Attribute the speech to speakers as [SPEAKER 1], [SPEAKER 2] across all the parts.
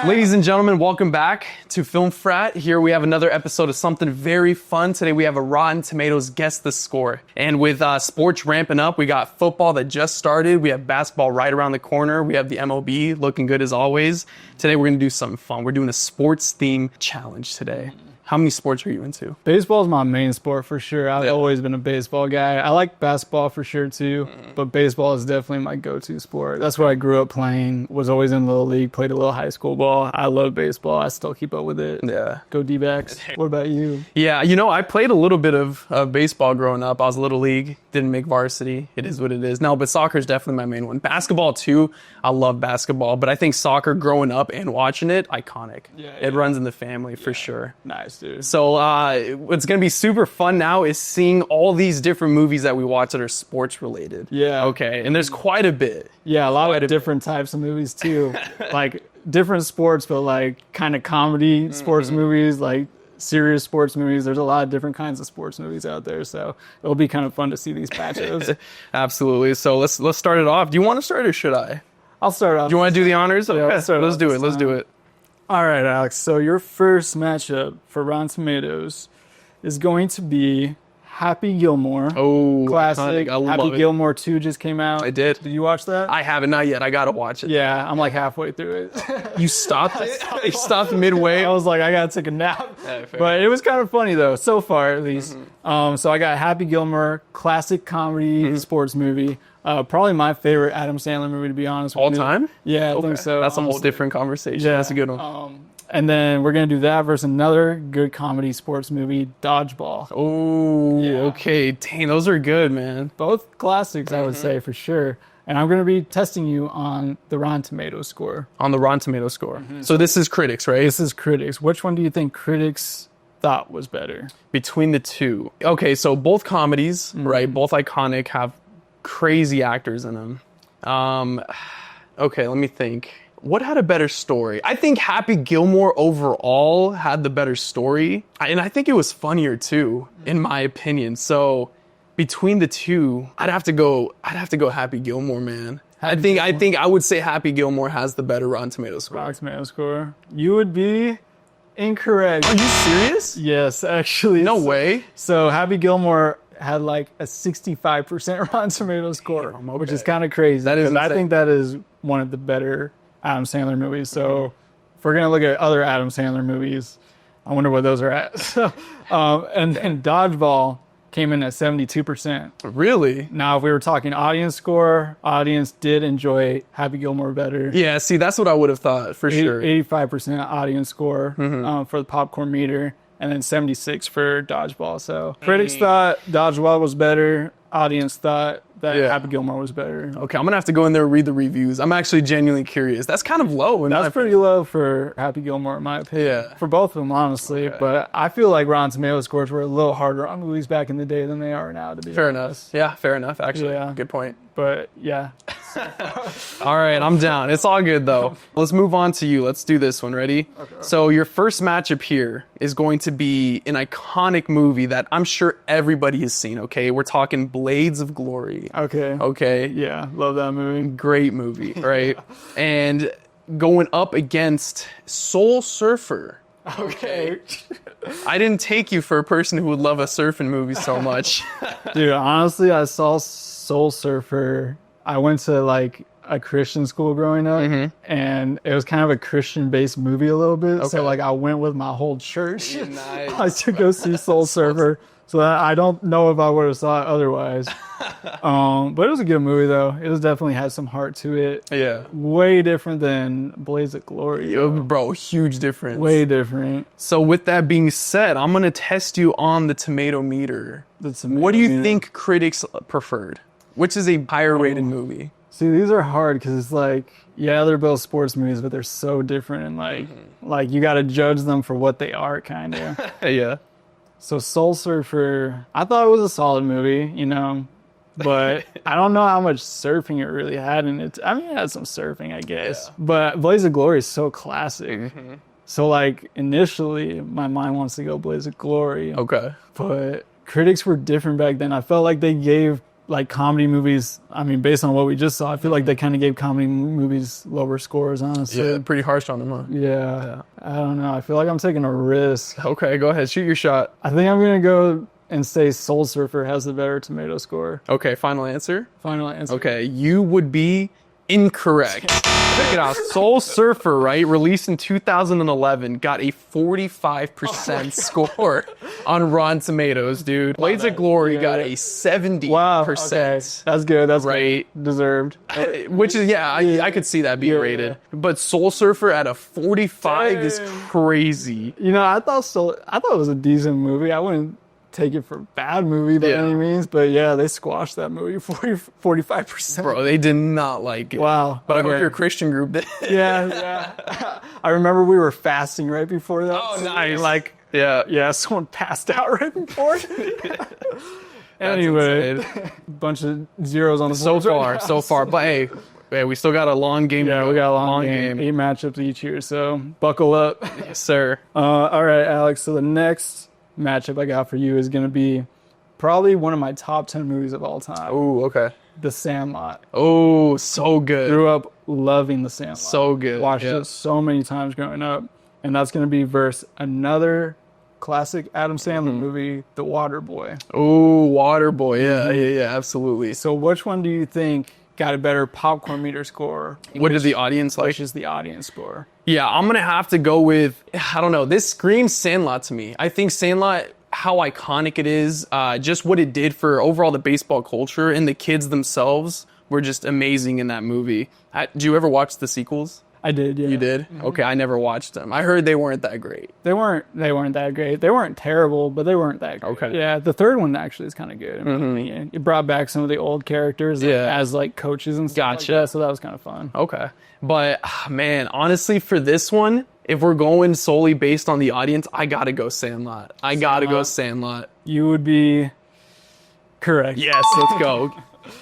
[SPEAKER 1] Ladies and gentlemen, welcome back to Film Frat. Here we have another episode of something very fun. Today we have a Rotten Tomatoes Guess the Score. And with sports ramping up, we got football that just started. We have basketball right around the corner. We have the MLB looking good as always. Today we're going to do something fun. We're doing a sports theme challenge today. How many sports are you into?
[SPEAKER 2] Baseball is my main sport for sure. I've always been a baseball guy. I like basketball for sure too, but baseball is definitely my go-to sport. That's what I grew up playing, was always in Little League, played a little high school ball. I love baseball. I still keep up with it.
[SPEAKER 1] Yeah.
[SPEAKER 2] Go D-backs. What about you?
[SPEAKER 1] Yeah, you know, I played a little bit of baseball growing up. I was Little League, didn't make varsity. It is what it is. No, but soccer is definitely my main one. Basketball too. I love basketball, but I think soccer growing up and watching it, iconic. It runs in the family for sure.
[SPEAKER 2] Nice, dude.
[SPEAKER 1] So what's going to be super fun now is seeing all these different movies that we watch that are sports related.
[SPEAKER 2] Yeah.
[SPEAKER 1] Okay, and there's quite a bit.
[SPEAKER 2] Yeah, a lot of different types of movies too. Like different sports, but like kind of comedy sports movies, like serious sports movies. There's a lot of different kinds of sports movies out there, so it'll be kind of fun to see these matchups.
[SPEAKER 1] Absolutely. So let's start it off. Do you want to start or should I?
[SPEAKER 2] I'll start off.
[SPEAKER 1] Do you want to do the honors? Okay,
[SPEAKER 2] let's
[SPEAKER 1] do it. Let's do it.
[SPEAKER 2] All right, Alex. So your first matchup for Rotten Tomatoes is going to be Happy Gilmore.
[SPEAKER 1] Oh,
[SPEAKER 2] classic.
[SPEAKER 1] I love
[SPEAKER 2] Happy
[SPEAKER 1] it.
[SPEAKER 2] Gilmore 2 just came out.
[SPEAKER 1] I did.
[SPEAKER 2] Did you watch that?
[SPEAKER 1] I haven't, not yet. I gotta watch it.
[SPEAKER 2] Yeah, I'm like halfway through it.
[SPEAKER 1] You stopped? You stopped midway?
[SPEAKER 2] I was like, I gotta take a nap.
[SPEAKER 1] Yeah, fair.
[SPEAKER 2] But it was kind of funny though, so far at least. So I got Happy Gilmore, classic comedy sports movie. Probably my favorite Adam Sandler movie, to be honest with
[SPEAKER 1] All
[SPEAKER 2] you.
[SPEAKER 1] time?
[SPEAKER 2] Yeah, I think so.
[SPEAKER 1] That's a whole different conversation.
[SPEAKER 2] Yeah.
[SPEAKER 1] That's a good one.
[SPEAKER 2] And then we're going to do that versus another good comedy sports movie, Dodgeball.
[SPEAKER 1] Oh, okay. Dang, those are good, man.
[SPEAKER 2] Both classics, I would say, for sure. And I'm going to be testing you on the Rotten Tomatoes score.
[SPEAKER 1] On the Rotten Tomatoes score. So this is critics, right?
[SPEAKER 2] This is critics. Which one do you think critics thought was better?
[SPEAKER 1] Between the two. Okay, so both comedies, right? Both iconic, have crazy actors in them. Okay, let me think. What had a better story? I think Happy Gilmore overall had the better story. And I think it was funnier too, in my opinion. So between the two, I'd have to go Happy Gilmore, man. I think I would say Happy Gilmore has the better Rotten Tomatoes score.
[SPEAKER 2] Rotten Tomatoes score. You would be incorrect.
[SPEAKER 1] Are you serious?
[SPEAKER 2] Yes, actually.
[SPEAKER 1] No way.
[SPEAKER 2] So Happy Gilmore had like a 65% Rotten Tomatoes score, which is kind of crazy.
[SPEAKER 1] That is insane.
[SPEAKER 2] I think that is one of the better Adam Sandler movies. So if we're going to look at other Adam Sandler movies, I wonder what those are at. And Dodgeball came in at 72%.
[SPEAKER 1] Really?
[SPEAKER 2] Now, if we were talking audience score, audience did enjoy Happy Gilmore better.
[SPEAKER 1] Yeah, see, that's what I would have thought, for sure.
[SPEAKER 2] 85% audience score for the popcorn meter, and then 76 for Dodgeball. So critics thought Dodgeball was better. Audience thought that Happy Gilmore was better.
[SPEAKER 1] Okay, I'm going to have to go in there and read the reviews. I'm actually genuinely curious. That's kind of low.
[SPEAKER 2] That's pretty low for Happy Gilmore, in my opinion.
[SPEAKER 1] Yeah.
[SPEAKER 2] For both of them, honestly. Okay. But I feel like Rotten Tomatoes scores were a little harder on movies back in the day than they are now, to be
[SPEAKER 1] Fair
[SPEAKER 2] honest.
[SPEAKER 1] enough. Yeah, fair enough, actually.
[SPEAKER 2] Yeah.
[SPEAKER 1] Good point.
[SPEAKER 2] But, yeah.
[SPEAKER 1] All right, I'm down. It's all good, though. Let's move on to you. Let's do this one. Ready? Okay. So your first matchup here is going to be an iconic movie that I'm sure everybody has seen, okay? We're talking Blades of Glory. Okay?
[SPEAKER 2] Yeah, love that movie.
[SPEAKER 1] Great movie, right? And going up against Soul Surfer.
[SPEAKER 2] Okay.
[SPEAKER 1] I didn't take you for a person who would love a surfing movie so much.
[SPEAKER 2] Dude, honestly, I saw Soul Surfer. I went to like a Christian school growing up, and it was kind of a Christian-based movie a little bit. Okay. So like I went with my whole church.
[SPEAKER 1] Nice.
[SPEAKER 2] to go see Soul Surfer. So I don't know if I would have saw it otherwise. But it was a good movie though. It was definitely had some heart to it.
[SPEAKER 1] Yeah.
[SPEAKER 2] Way different than Blaze of Glory.
[SPEAKER 1] Bro, huge difference.
[SPEAKER 2] Way different.
[SPEAKER 1] So with that being said, I'm going to test you on the tomato meter. What do you think critics preferred? Which is a higher rated movie?
[SPEAKER 2] See, these are hard because it's like, yeah, they're both sports movies, but they're so different, and like you got to judge them for what they are, kind of.
[SPEAKER 1] Yeah.
[SPEAKER 2] So Soul Surfer, I thought it was a solid movie, you know, but I don't know how much surfing it really had in it. I mean, it had some surfing, I guess. Yeah. But Blaze of Glory is so classic. So like initially, my mind wants to go Blaze of Glory.
[SPEAKER 1] Okay.
[SPEAKER 2] But critics were different back then. I felt like they gave like comedy movies, I mean, based on what we just saw, I feel like they kind of gave comedy movies lower scores, honestly.
[SPEAKER 1] Yeah, pretty harsh on them, huh?
[SPEAKER 2] Yeah. I don't know. I feel like I'm taking a risk.
[SPEAKER 1] Okay, go ahead. Shoot your shot.
[SPEAKER 2] I think I'm going to go and say Soul Surfer has the better tomato score.
[SPEAKER 1] Okay, final answer?
[SPEAKER 2] Final answer.
[SPEAKER 1] Okay, you would be incorrect. Check it out. Soul Surfer, right, released in 2011, got a 45% score on Rotten Tomatoes, dude. Blades of Glory got a 70%.
[SPEAKER 2] Wow. Okay. That's good. That's
[SPEAKER 1] right.
[SPEAKER 2] Good. Deserved.
[SPEAKER 1] Which is, I could see that being rated. But Soul Surfer at a 45 is crazy.
[SPEAKER 2] You know, I thought it was a decent movie. I wouldn't take it for a bad movie by any means, but yeah, they squashed that movie 45%.
[SPEAKER 1] Bro, they did not like it.
[SPEAKER 2] Wow.
[SPEAKER 1] But I hope your Christian group did.
[SPEAKER 2] Yeah. I remember we were fasting right before that.
[SPEAKER 1] Oh, nice.
[SPEAKER 2] Like, yeah, someone passed out right before. Anyway, bunch of zeros on the board.
[SPEAKER 1] So far. But hey, we still got a long game.
[SPEAKER 2] Yeah, we got a long game. 8 matchups each year, so buckle up.
[SPEAKER 1] Yes, sir.
[SPEAKER 2] All right, Alex, so the next matchup I got for you is going to be probably one of my top 10 movies of all time.
[SPEAKER 1] Oh, okay.
[SPEAKER 2] The Sandlot.
[SPEAKER 1] Oh, so good.
[SPEAKER 2] Grew up loving The Sandlot.
[SPEAKER 1] So good.
[SPEAKER 2] Watched it so many times growing up. And that's going to be versus another classic Adam Sandler movie, The Waterboy.
[SPEAKER 1] Oh, Waterboy. Yeah, absolutely.
[SPEAKER 2] So which one do you think got a better popcorn meter score?
[SPEAKER 1] What is the audience like?
[SPEAKER 2] Which is the audience score?
[SPEAKER 1] Yeah, I'm going to have to go with, I don't know, this screams Sandlot to me. I think Sandlot, how iconic it is, just what it did for overall the baseball culture, and the kids themselves were just amazing in that movie. Did you ever watch the sequels?
[SPEAKER 2] I did, yeah.
[SPEAKER 1] You did? Mm-hmm. Okay, I never watched them. I heard they weren't that great.
[SPEAKER 2] They weren't that great. They weren't terrible, but they weren't that great.
[SPEAKER 1] Okay.
[SPEAKER 2] Yeah, the third one actually is kind of good. Mm-hmm. It brought back some of the old characters as like coaches and stuff.
[SPEAKER 1] Gotcha.
[SPEAKER 2] Like that, so that was kind of fun.
[SPEAKER 1] Okay. But man, honestly, for this one, if we're going solely based on the audience, I gotta go Sandlot. Go Sandlot.
[SPEAKER 2] You would be correct.
[SPEAKER 1] Yes, let's go.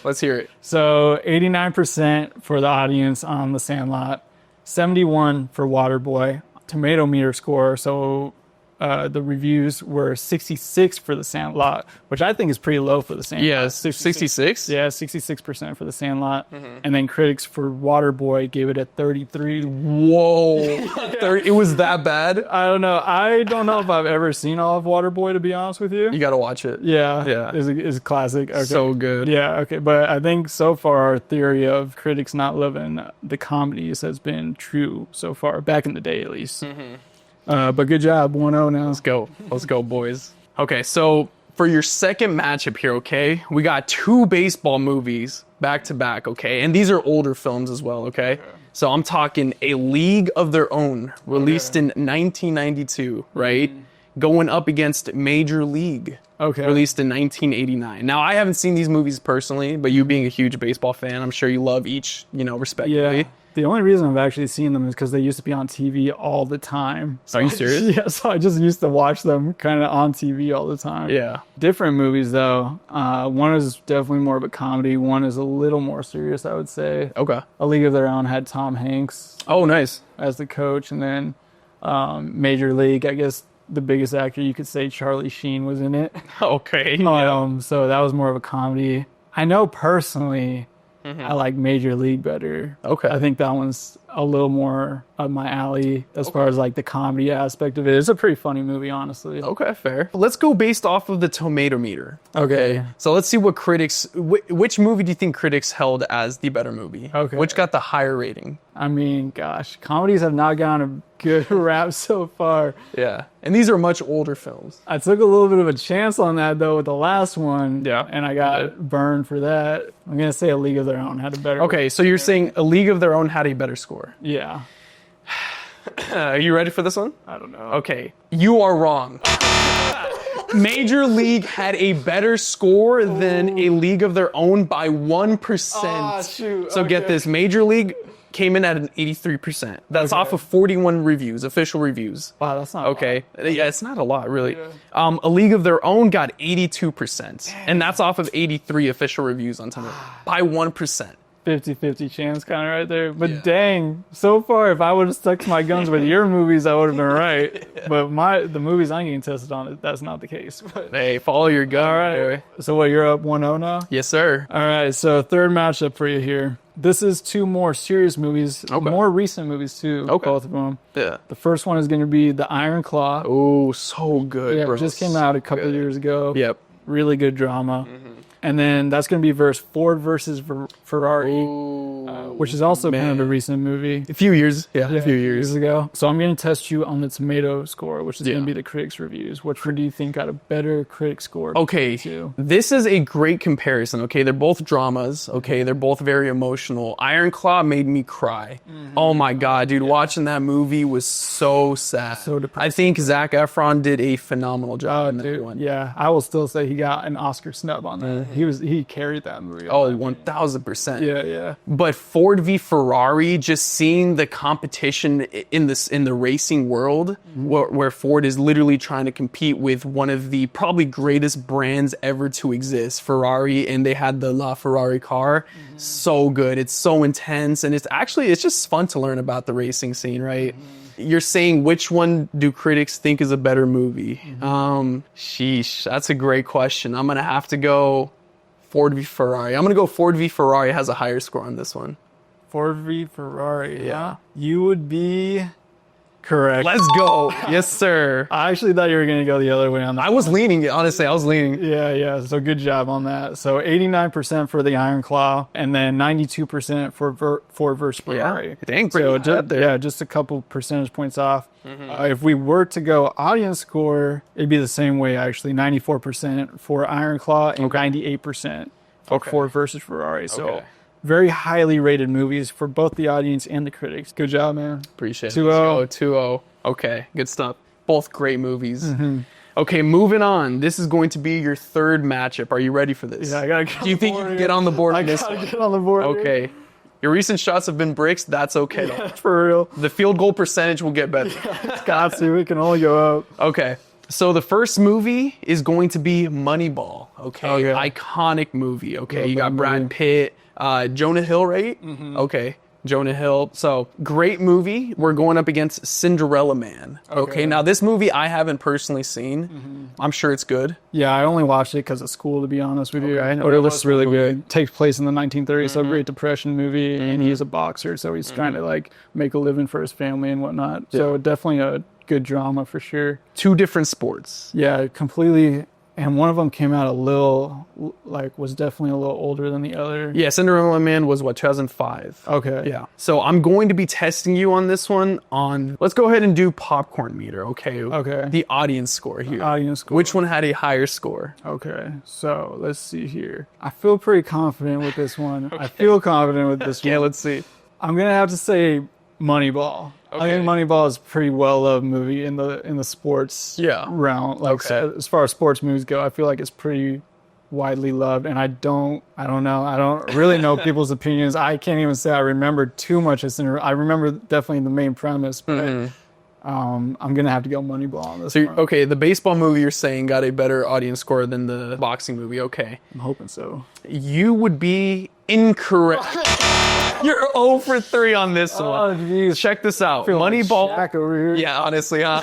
[SPEAKER 1] Let's hear it.
[SPEAKER 2] So 89% for the audience on The Sandlot, 71 for Waterboy. Tomato meter score, so the reviews were 66 for The Sandlot, which I think is pretty low for The Sandlot.
[SPEAKER 1] Yeah, 66?
[SPEAKER 2] Yeah, 66% for The Sandlot. Mm-hmm. And then critics for Waterboy gave it a 33.
[SPEAKER 1] Whoa. It was that bad?
[SPEAKER 2] I don't know. I don't know if I've ever seen all of Waterboy, to be honest with you.
[SPEAKER 1] You got to watch it.
[SPEAKER 2] Yeah. It's a classic. Okay.
[SPEAKER 1] So good.
[SPEAKER 2] Yeah, okay. But I think so far our theory of critics not loving the comedies has been true so far, back in the day at least. Mm-hmm. But good job, 1-0 now.
[SPEAKER 1] Let's go, boys. Okay, so for your second matchup here, okay, we got 2 baseball movies back to back, okay, and these are older films as well, okay? So I'm talking A League of Their Own, released in 1992, right? Going up against Major League, released in 1989. Now, I haven't seen these movies personally, but you being a huge baseball fan, I'm sure you love each, respectively.
[SPEAKER 2] Yeah. The only reason I've actually seen them is because they used to be on TV all the time.
[SPEAKER 1] Are you serious?
[SPEAKER 2] Yeah, so I just used to watch them kind of on TV all the time.
[SPEAKER 1] Yeah.
[SPEAKER 2] Different movies, though. One is definitely more of a comedy. One is a little more serious, I would say.
[SPEAKER 1] Okay.
[SPEAKER 2] A League of Their Own had Tom Hanks.
[SPEAKER 1] Oh, nice.
[SPEAKER 2] As the coach. And then Major League, I guess the biggest actor, you could say Charlie Sheen was in it.
[SPEAKER 1] Okay.
[SPEAKER 2] So that was more of a comedy. I know personally... I like Major League better.
[SPEAKER 1] Okay.
[SPEAKER 2] I think that one's a little more up my alley as far as like the comedy aspect of it. It's a pretty funny movie, honestly.
[SPEAKER 1] Okay, fair. Let's go based off of the tomato meter.
[SPEAKER 2] Okay.
[SPEAKER 1] So let's see what critics, which movie do you think critics held as the better movie?
[SPEAKER 2] Okay.
[SPEAKER 1] Which got the higher rating?
[SPEAKER 2] I mean, gosh, comedies have not gotten a good rap so far.
[SPEAKER 1] Yeah. And these are much older films.
[SPEAKER 2] I took a little bit of a chance on that, though, with the last one.
[SPEAKER 1] Yeah.
[SPEAKER 2] And I got burned for that. I'm going to say A League of Their Own had a better...
[SPEAKER 1] Okay, so you're saying A League of Their Own had a better score?
[SPEAKER 2] Yeah.
[SPEAKER 1] Are you ready for this one?
[SPEAKER 2] I don't know.
[SPEAKER 1] Okay. You are wrong. Major League had a better score than A League of Their Own by 1%.
[SPEAKER 2] Oh, shoot.
[SPEAKER 1] So get this. Major League came in at an 83%. That's off of 41 reviews, official reviews.
[SPEAKER 2] Wow, that's not
[SPEAKER 1] okay. Yeah, it's not a lot, really. Yeah. A League of Their Own got 82%, and that's off of 83 official reviews on Tomatoes by 1%.
[SPEAKER 2] 50-50 chance kind of right there. But dang, so far, if I would have stuck to my guns with your movies, I would have been right. But the movies I'm getting tested on, that's not the case. But,
[SPEAKER 1] Hey, follow your gut.
[SPEAKER 2] all right. So what, you're up 1-0 now?
[SPEAKER 1] Yes, sir.
[SPEAKER 2] All right, so third matchup for you here. This is two more serious movies, more recent movies too, both of them.
[SPEAKER 1] Yeah.
[SPEAKER 2] The first one is going to be The Iron Claw.
[SPEAKER 1] Oh, so good, bro.
[SPEAKER 2] It just came out a couple of years ago.
[SPEAKER 1] Yep.
[SPEAKER 2] Really good drama. And then that's going to be Ford versus Ferrari, which is also kind of a recent movie.
[SPEAKER 1] A few years. Yeah, a few years
[SPEAKER 2] ago. So I'm going to test you on the tomato score, which is going to be the critics' reviews. Which one do you think got a better critic score?
[SPEAKER 1] Okay, this is a great comparison. Okay, they're both dramas. Okay, they're both very emotional. Iron Claw made me cry. Oh my God, dude, watching that movie was so sad. So depressing. I think Zac Efron did a phenomenal job in that one.
[SPEAKER 2] Yeah, I will still say he got an Oscar snub on that. He carried that movie.
[SPEAKER 1] Oh, 1000%.
[SPEAKER 2] Yeah.
[SPEAKER 1] But Ford v Ferrari, just seeing the competition in the racing world, where Ford is literally trying to compete with one of the probably greatest brands ever to exist, Ferrari, and they had the LaFerrari car. So good. It's so intense, and it's just fun to learn about the racing scene, right? You're saying which one do critics think is a better movie? Sheesh, that's a great question. I'm gonna have to go Ford v Ferrari. I'm going to go Ford v Ferrari has a higher score on this one.
[SPEAKER 2] Ford v Ferrari. Yeah. You would be correct.
[SPEAKER 1] Let's go. Yes, sir.
[SPEAKER 2] I actually thought you were going to go the other way on that.
[SPEAKER 1] I was leaning, honestly.
[SPEAKER 2] Yeah. So good job on that. So 89% for the Iron Claw and then 92% for Ford versus Ferrari.
[SPEAKER 1] Yeah. Dang, pretty
[SPEAKER 2] just a couple percentage points off. If we were to go audience score, it'd be the same way, actually. 94% for Iron Claw and 98% for Ford versus Ferrari. So very highly rated movies for both the audience and the critics. Good job, man.
[SPEAKER 1] Appreciate it. 2-0. Okay, good stuff. Both great movies. Okay, moving on. This is going to be your third matchup. Are you ready for this?
[SPEAKER 2] Yeah, I gotta get on the board.
[SPEAKER 1] Do you think you can get on the board in this one?
[SPEAKER 2] I gotta get on the board.
[SPEAKER 1] Okay. Your recent shots have been bricks. That's okay.
[SPEAKER 2] Yeah, for real.
[SPEAKER 1] The field goal percentage will get better.
[SPEAKER 2] Got to. It can only go up.
[SPEAKER 1] Okay. So the first movie is going to be Moneyball. Okay. Iconic movie. Okay. You got Brad Pitt, Jonah Hill, right? Okay. Jonah Hill. So great movie. We're going up against Cinderella Man. Okay. Now this movie I haven't personally seen. I'm sure it's good.
[SPEAKER 2] Yeah, I only watched it because of school, to be honest with you. But it looks really good. It takes place in the 1930s, so Great Depression movie, and he's a boxer, so he's trying to like make a living for his family and whatnot. So definitely a good drama for sure.
[SPEAKER 1] Two different sports.
[SPEAKER 2] Yeah, completely. And one of them came out was definitely a little older than the other.
[SPEAKER 1] Yeah, Cinderella Man was 2005.
[SPEAKER 2] Okay.
[SPEAKER 1] Yeah. So I'm going to be testing you on this one let's go ahead and do popcorn meter, okay?
[SPEAKER 2] Okay.
[SPEAKER 1] The audience score here.
[SPEAKER 2] Audience score.
[SPEAKER 1] Which one had a higher score?
[SPEAKER 2] Okay. So let's see here. I feel pretty confident with this one. I feel confident with this one.
[SPEAKER 1] Yeah, let's see.
[SPEAKER 2] I'm going to have to say Moneyball. I think Moneyball is a pretty well-loved movie in the sports realm. As far as sports movies go, I feel like it's pretty widely loved. And I don't know. I don't really know people's opinions. I can't even say I remember too much. I remember definitely the main premise, but I'm going to have to go Moneyball on this one.
[SPEAKER 1] Okay, the baseball movie you're saying got a better audience score than the boxing movie. Okay.
[SPEAKER 2] I'm hoping so.
[SPEAKER 1] You would be incorrect. You're 0 for 3 on this one.
[SPEAKER 2] Geez.
[SPEAKER 1] Check this out. Moneyball.
[SPEAKER 2] Shaq over here.
[SPEAKER 1] Yeah, honestly, huh?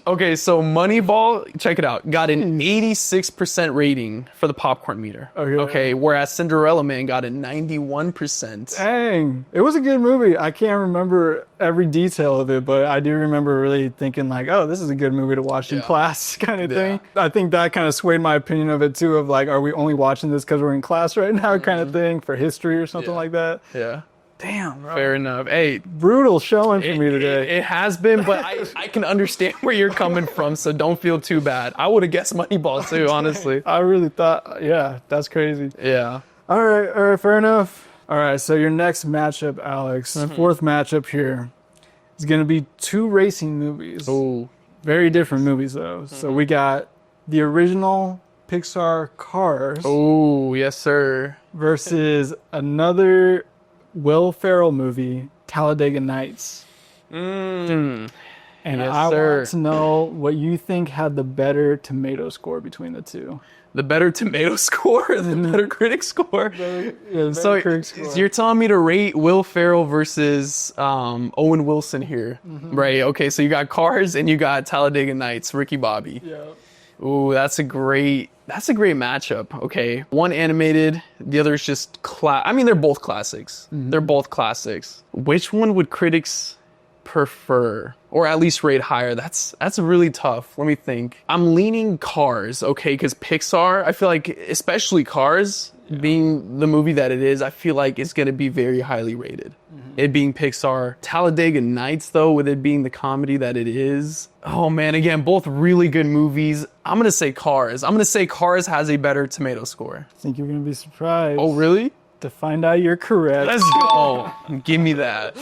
[SPEAKER 1] Okay, so Moneyball, check it out, got an 86% rating for the popcorn meter. Okay, whereas Cinderella Man got a 91%.
[SPEAKER 2] Dang. It was a good movie. I can't remember every detail of it, but I do remember really thinking like, oh, this is a good movie to watch in class kind of thing. I think that kind of swayed my opinion of it too, of like, are we only watching this because we're in class right now kind of thing for history or something like that.
[SPEAKER 1] Yeah.
[SPEAKER 2] Damn, bro.
[SPEAKER 1] Fair enough. Hey,
[SPEAKER 2] brutal showing for me today.
[SPEAKER 1] It has been, but I can understand where you're coming from, so don't feel too bad. I would have guessed Moneyball too, honestly.
[SPEAKER 2] I really thought, that's crazy.
[SPEAKER 1] Yeah.
[SPEAKER 2] All right, fair enough. All right, so your next matchup, Alex, fourth matchup here is going to be two racing movies.
[SPEAKER 1] Oh.
[SPEAKER 2] Very different movies, though. So we got the original Pixar Cars.
[SPEAKER 1] Oh, yes, sir.
[SPEAKER 2] Versus another Will Ferrell movie, Talladega Nights. And
[SPEAKER 1] yes,
[SPEAKER 2] I want to know what you think had the better tomato score between the two.
[SPEAKER 1] The better tomato score, the better critic score. So you're telling me to rate Will Ferrell versus Owen Wilson here, right? Okay, so you got Cars and you got Talladega Nights, Ricky Bobby.
[SPEAKER 2] Yeah.
[SPEAKER 1] Ooh, that's a great matchup. Okay, one animated, the other is just I mean, they're both classics. They're both classics. Which one would critics prefer, or at least rate higher? That's really tough. Let me think. I'm leaning Cars, okay, because Pixar, I feel like, especially Cars, being the movie that it is, I feel like it's going to be very highly rated. It being Pixar. Talladega Nights, though, with it being the comedy that it is, oh man, again, both really good movies. I'm going to say Cars. I'm going to say Cars has a better tomato score.
[SPEAKER 2] I think you're going to be surprised.
[SPEAKER 1] Oh, really?
[SPEAKER 2] To find out you're correct.
[SPEAKER 1] Let's go. Give me that.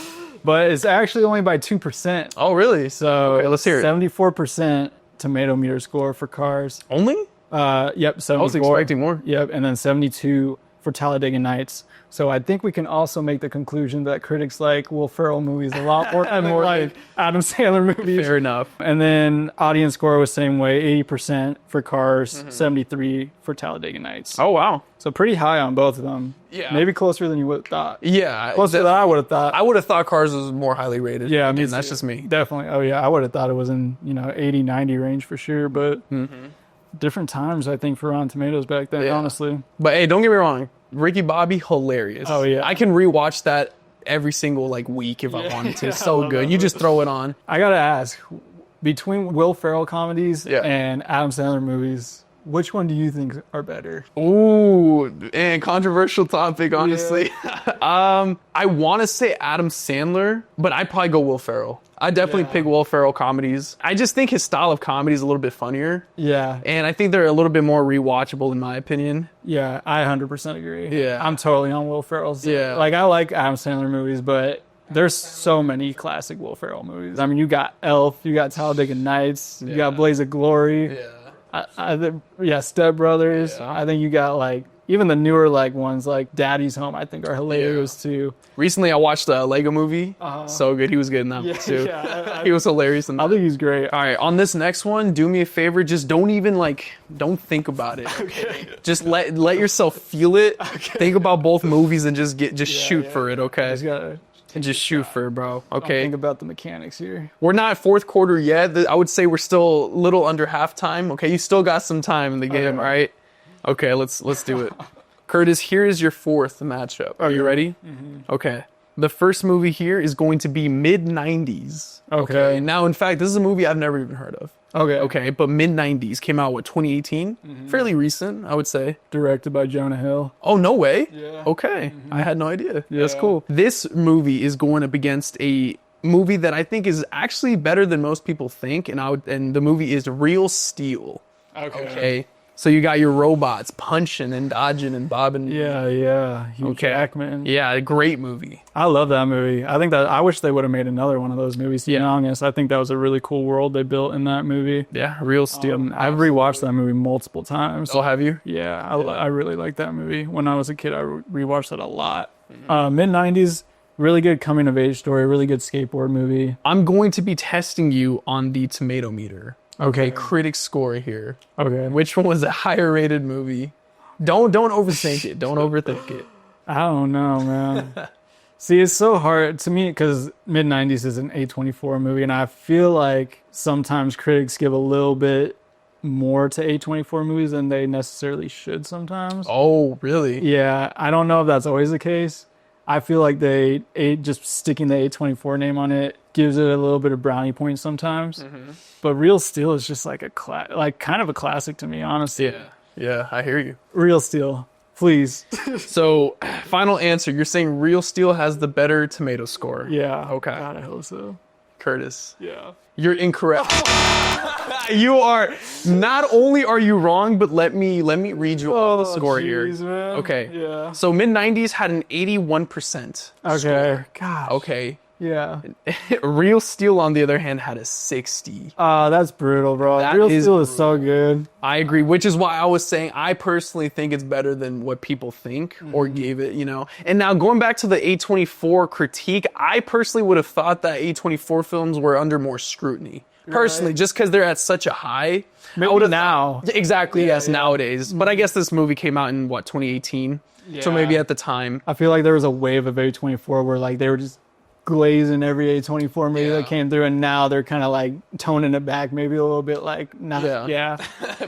[SPEAKER 2] But it's actually only by 2%.
[SPEAKER 1] Oh, really?
[SPEAKER 2] So
[SPEAKER 1] okay, let's hear it.
[SPEAKER 2] 74% tomato meter score for Cars.
[SPEAKER 1] Only?
[SPEAKER 2] Yep, 74.
[SPEAKER 1] I was expecting more.
[SPEAKER 2] Yep, and then 72 for Talladega Nights. So I think we can also make the conclusion that critics like Will Ferrell movies a lot more than more like Adam Sandler movies.
[SPEAKER 1] Fair enough.
[SPEAKER 2] And then audience score was same way, 80% for Cars, 73 for Talladega Nights.
[SPEAKER 1] Oh, wow.
[SPEAKER 2] So pretty high on both of them.
[SPEAKER 1] Yeah.
[SPEAKER 2] Maybe closer than you would have thought.
[SPEAKER 1] Yeah.
[SPEAKER 2] Closer than I would have thought.
[SPEAKER 1] I would have thought Cars was more highly rated.
[SPEAKER 2] Yeah,
[SPEAKER 1] Again, that's just me.
[SPEAKER 2] Definitely. Oh, yeah. I would have thought it was in, 80, 90 range for sure. But different times, I think, for Rotten Tomatoes back then, honestly.
[SPEAKER 1] But hey, don't get me wrong. Ricky Bobby, hilarious.
[SPEAKER 2] Oh, yeah.
[SPEAKER 1] I can rewatch that every single week if I wanted to. It's so good. You just throw it on.
[SPEAKER 2] I got to ask, between Will Ferrell comedies
[SPEAKER 1] Yeah.
[SPEAKER 2] and Adam Sandler movies, which one do you think are better?
[SPEAKER 1] Ooh, and controversial topic, honestly. I want to say Adam Sandler, but I'd probably go Will Ferrell. I definitely pick Will Ferrell comedies. I just think his style of comedy is a little bit funnier.
[SPEAKER 2] Yeah.
[SPEAKER 1] And I think they're a little bit more rewatchable, in my opinion.
[SPEAKER 2] Yeah, I 100% agree.
[SPEAKER 1] Yeah.
[SPEAKER 2] I'm totally on Will Ferrell's.
[SPEAKER 1] Yeah.
[SPEAKER 2] Like, I like Adam Sandler movies, but there's so many classic Will Ferrell movies. I mean, you got Elf, you got Talladega Nights, you got Blaze of Glory.
[SPEAKER 1] Yeah.
[SPEAKER 2] Step Brothers.
[SPEAKER 1] Yeah.
[SPEAKER 2] I think you got even the newer ones like Daddy's Home. I think are hilarious too.
[SPEAKER 1] Recently, I watched the Lego movie. So good. He was good in that one too.
[SPEAKER 2] Yeah,
[SPEAKER 1] He was hilarious in that.
[SPEAKER 2] I think he's great.
[SPEAKER 1] All right, on this next one, do me a favor. Just don't even don't think about it.
[SPEAKER 2] Okay.
[SPEAKER 1] Just let yourself feel it. Okay. Think about both movies and just shoot for it. Okay. Just shoot for it, bro. Okay.
[SPEAKER 2] Think about the mechanics here.
[SPEAKER 1] We're not fourth quarter yet. I would say we're still a little under halftime. Okay. You still got some time in the game, right? Okay. Let's do it. Curtis, here is your fourth matchup. Are you ready? Okay. The first movie here is going to be mid-90s.
[SPEAKER 2] Okay.
[SPEAKER 1] Now, in fact, this is a movie I've never even heard of. Okay, but mid-90s. Came out, 2018? Fairly recent, I would say.
[SPEAKER 2] Directed by Jonah Hill.
[SPEAKER 1] Oh, no way?
[SPEAKER 2] Yeah.
[SPEAKER 1] Okay. I had no idea. Yeah. That's cool. This movie is going up against a movie that I think is actually better than most people think, and the movie is Real Steel. Okay. So you got your robots punching and dodging and bobbing.
[SPEAKER 2] Yeah. Hugh Jackman.
[SPEAKER 1] Yeah, great movie.
[SPEAKER 2] I love that movie. I wish they would have made another one of those movies, to be honest. I think that was a really cool world they built in that movie.
[SPEAKER 1] Yeah, Real Steel.
[SPEAKER 2] I've rewatched that movie multiple times.
[SPEAKER 1] Oh, have you?
[SPEAKER 2] Yeah, I really liked that movie. When I was a kid, I rewatched it a lot. Mid-90s, really good coming-of-age story, really good skateboard movie.
[SPEAKER 1] I'm going to be testing you on the tomato meter. Okay, critic score here.
[SPEAKER 2] Okay.
[SPEAKER 1] Which one was a higher rated movie? Don't overthink it. Don't overthink it.
[SPEAKER 2] I don't know, man. See, it's so hard to me because mid-90s is an A24 movie, and I feel like sometimes critics give a little bit more to A24 movies than they necessarily should sometimes.
[SPEAKER 1] Oh, really?
[SPEAKER 2] Yeah, I don't know if that's always the case. I feel like just sticking the A24 name on it gives it a little bit of brownie points sometimes. But Real Steel is just like kind of a classic to me, honestly.
[SPEAKER 1] Yeah, I hear you.
[SPEAKER 2] Real Steel, please.
[SPEAKER 1] So, final answer. You're saying Real Steel has the better tomato score.
[SPEAKER 2] Yeah.
[SPEAKER 1] Okay.
[SPEAKER 2] God, I hope so.
[SPEAKER 1] Curtis.
[SPEAKER 2] Yeah.
[SPEAKER 1] You're incorrect. You are. Not only are you wrong, but let me read you the score here.
[SPEAKER 2] Man.
[SPEAKER 1] Okay.
[SPEAKER 2] Yeah.
[SPEAKER 1] So mid-90s had an 81%.
[SPEAKER 2] Okay.
[SPEAKER 1] Score.
[SPEAKER 2] God.
[SPEAKER 1] Okay.
[SPEAKER 2] Yeah.
[SPEAKER 1] Real Steel, on the other hand, had a 60.
[SPEAKER 2] That's brutal, bro. Real Steel is so good.
[SPEAKER 1] I agree, which is why I was saying I personally think it's better than what people think or gave it, And now going back to the A24 critique, I personally would have thought that A24 films were under more scrutiny. personally, just because they're at such a high.
[SPEAKER 2] Maybe now.
[SPEAKER 1] Exactly, yes, nowadays. But I guess this movie came out in, 2018? Yeah. So maybe at the time.
[SPEAKER 2] I feel like there was a wave of A24 where like they were just glazing every A24 movie that came through, and now they're kind of like toning it back maybe a little bit, like not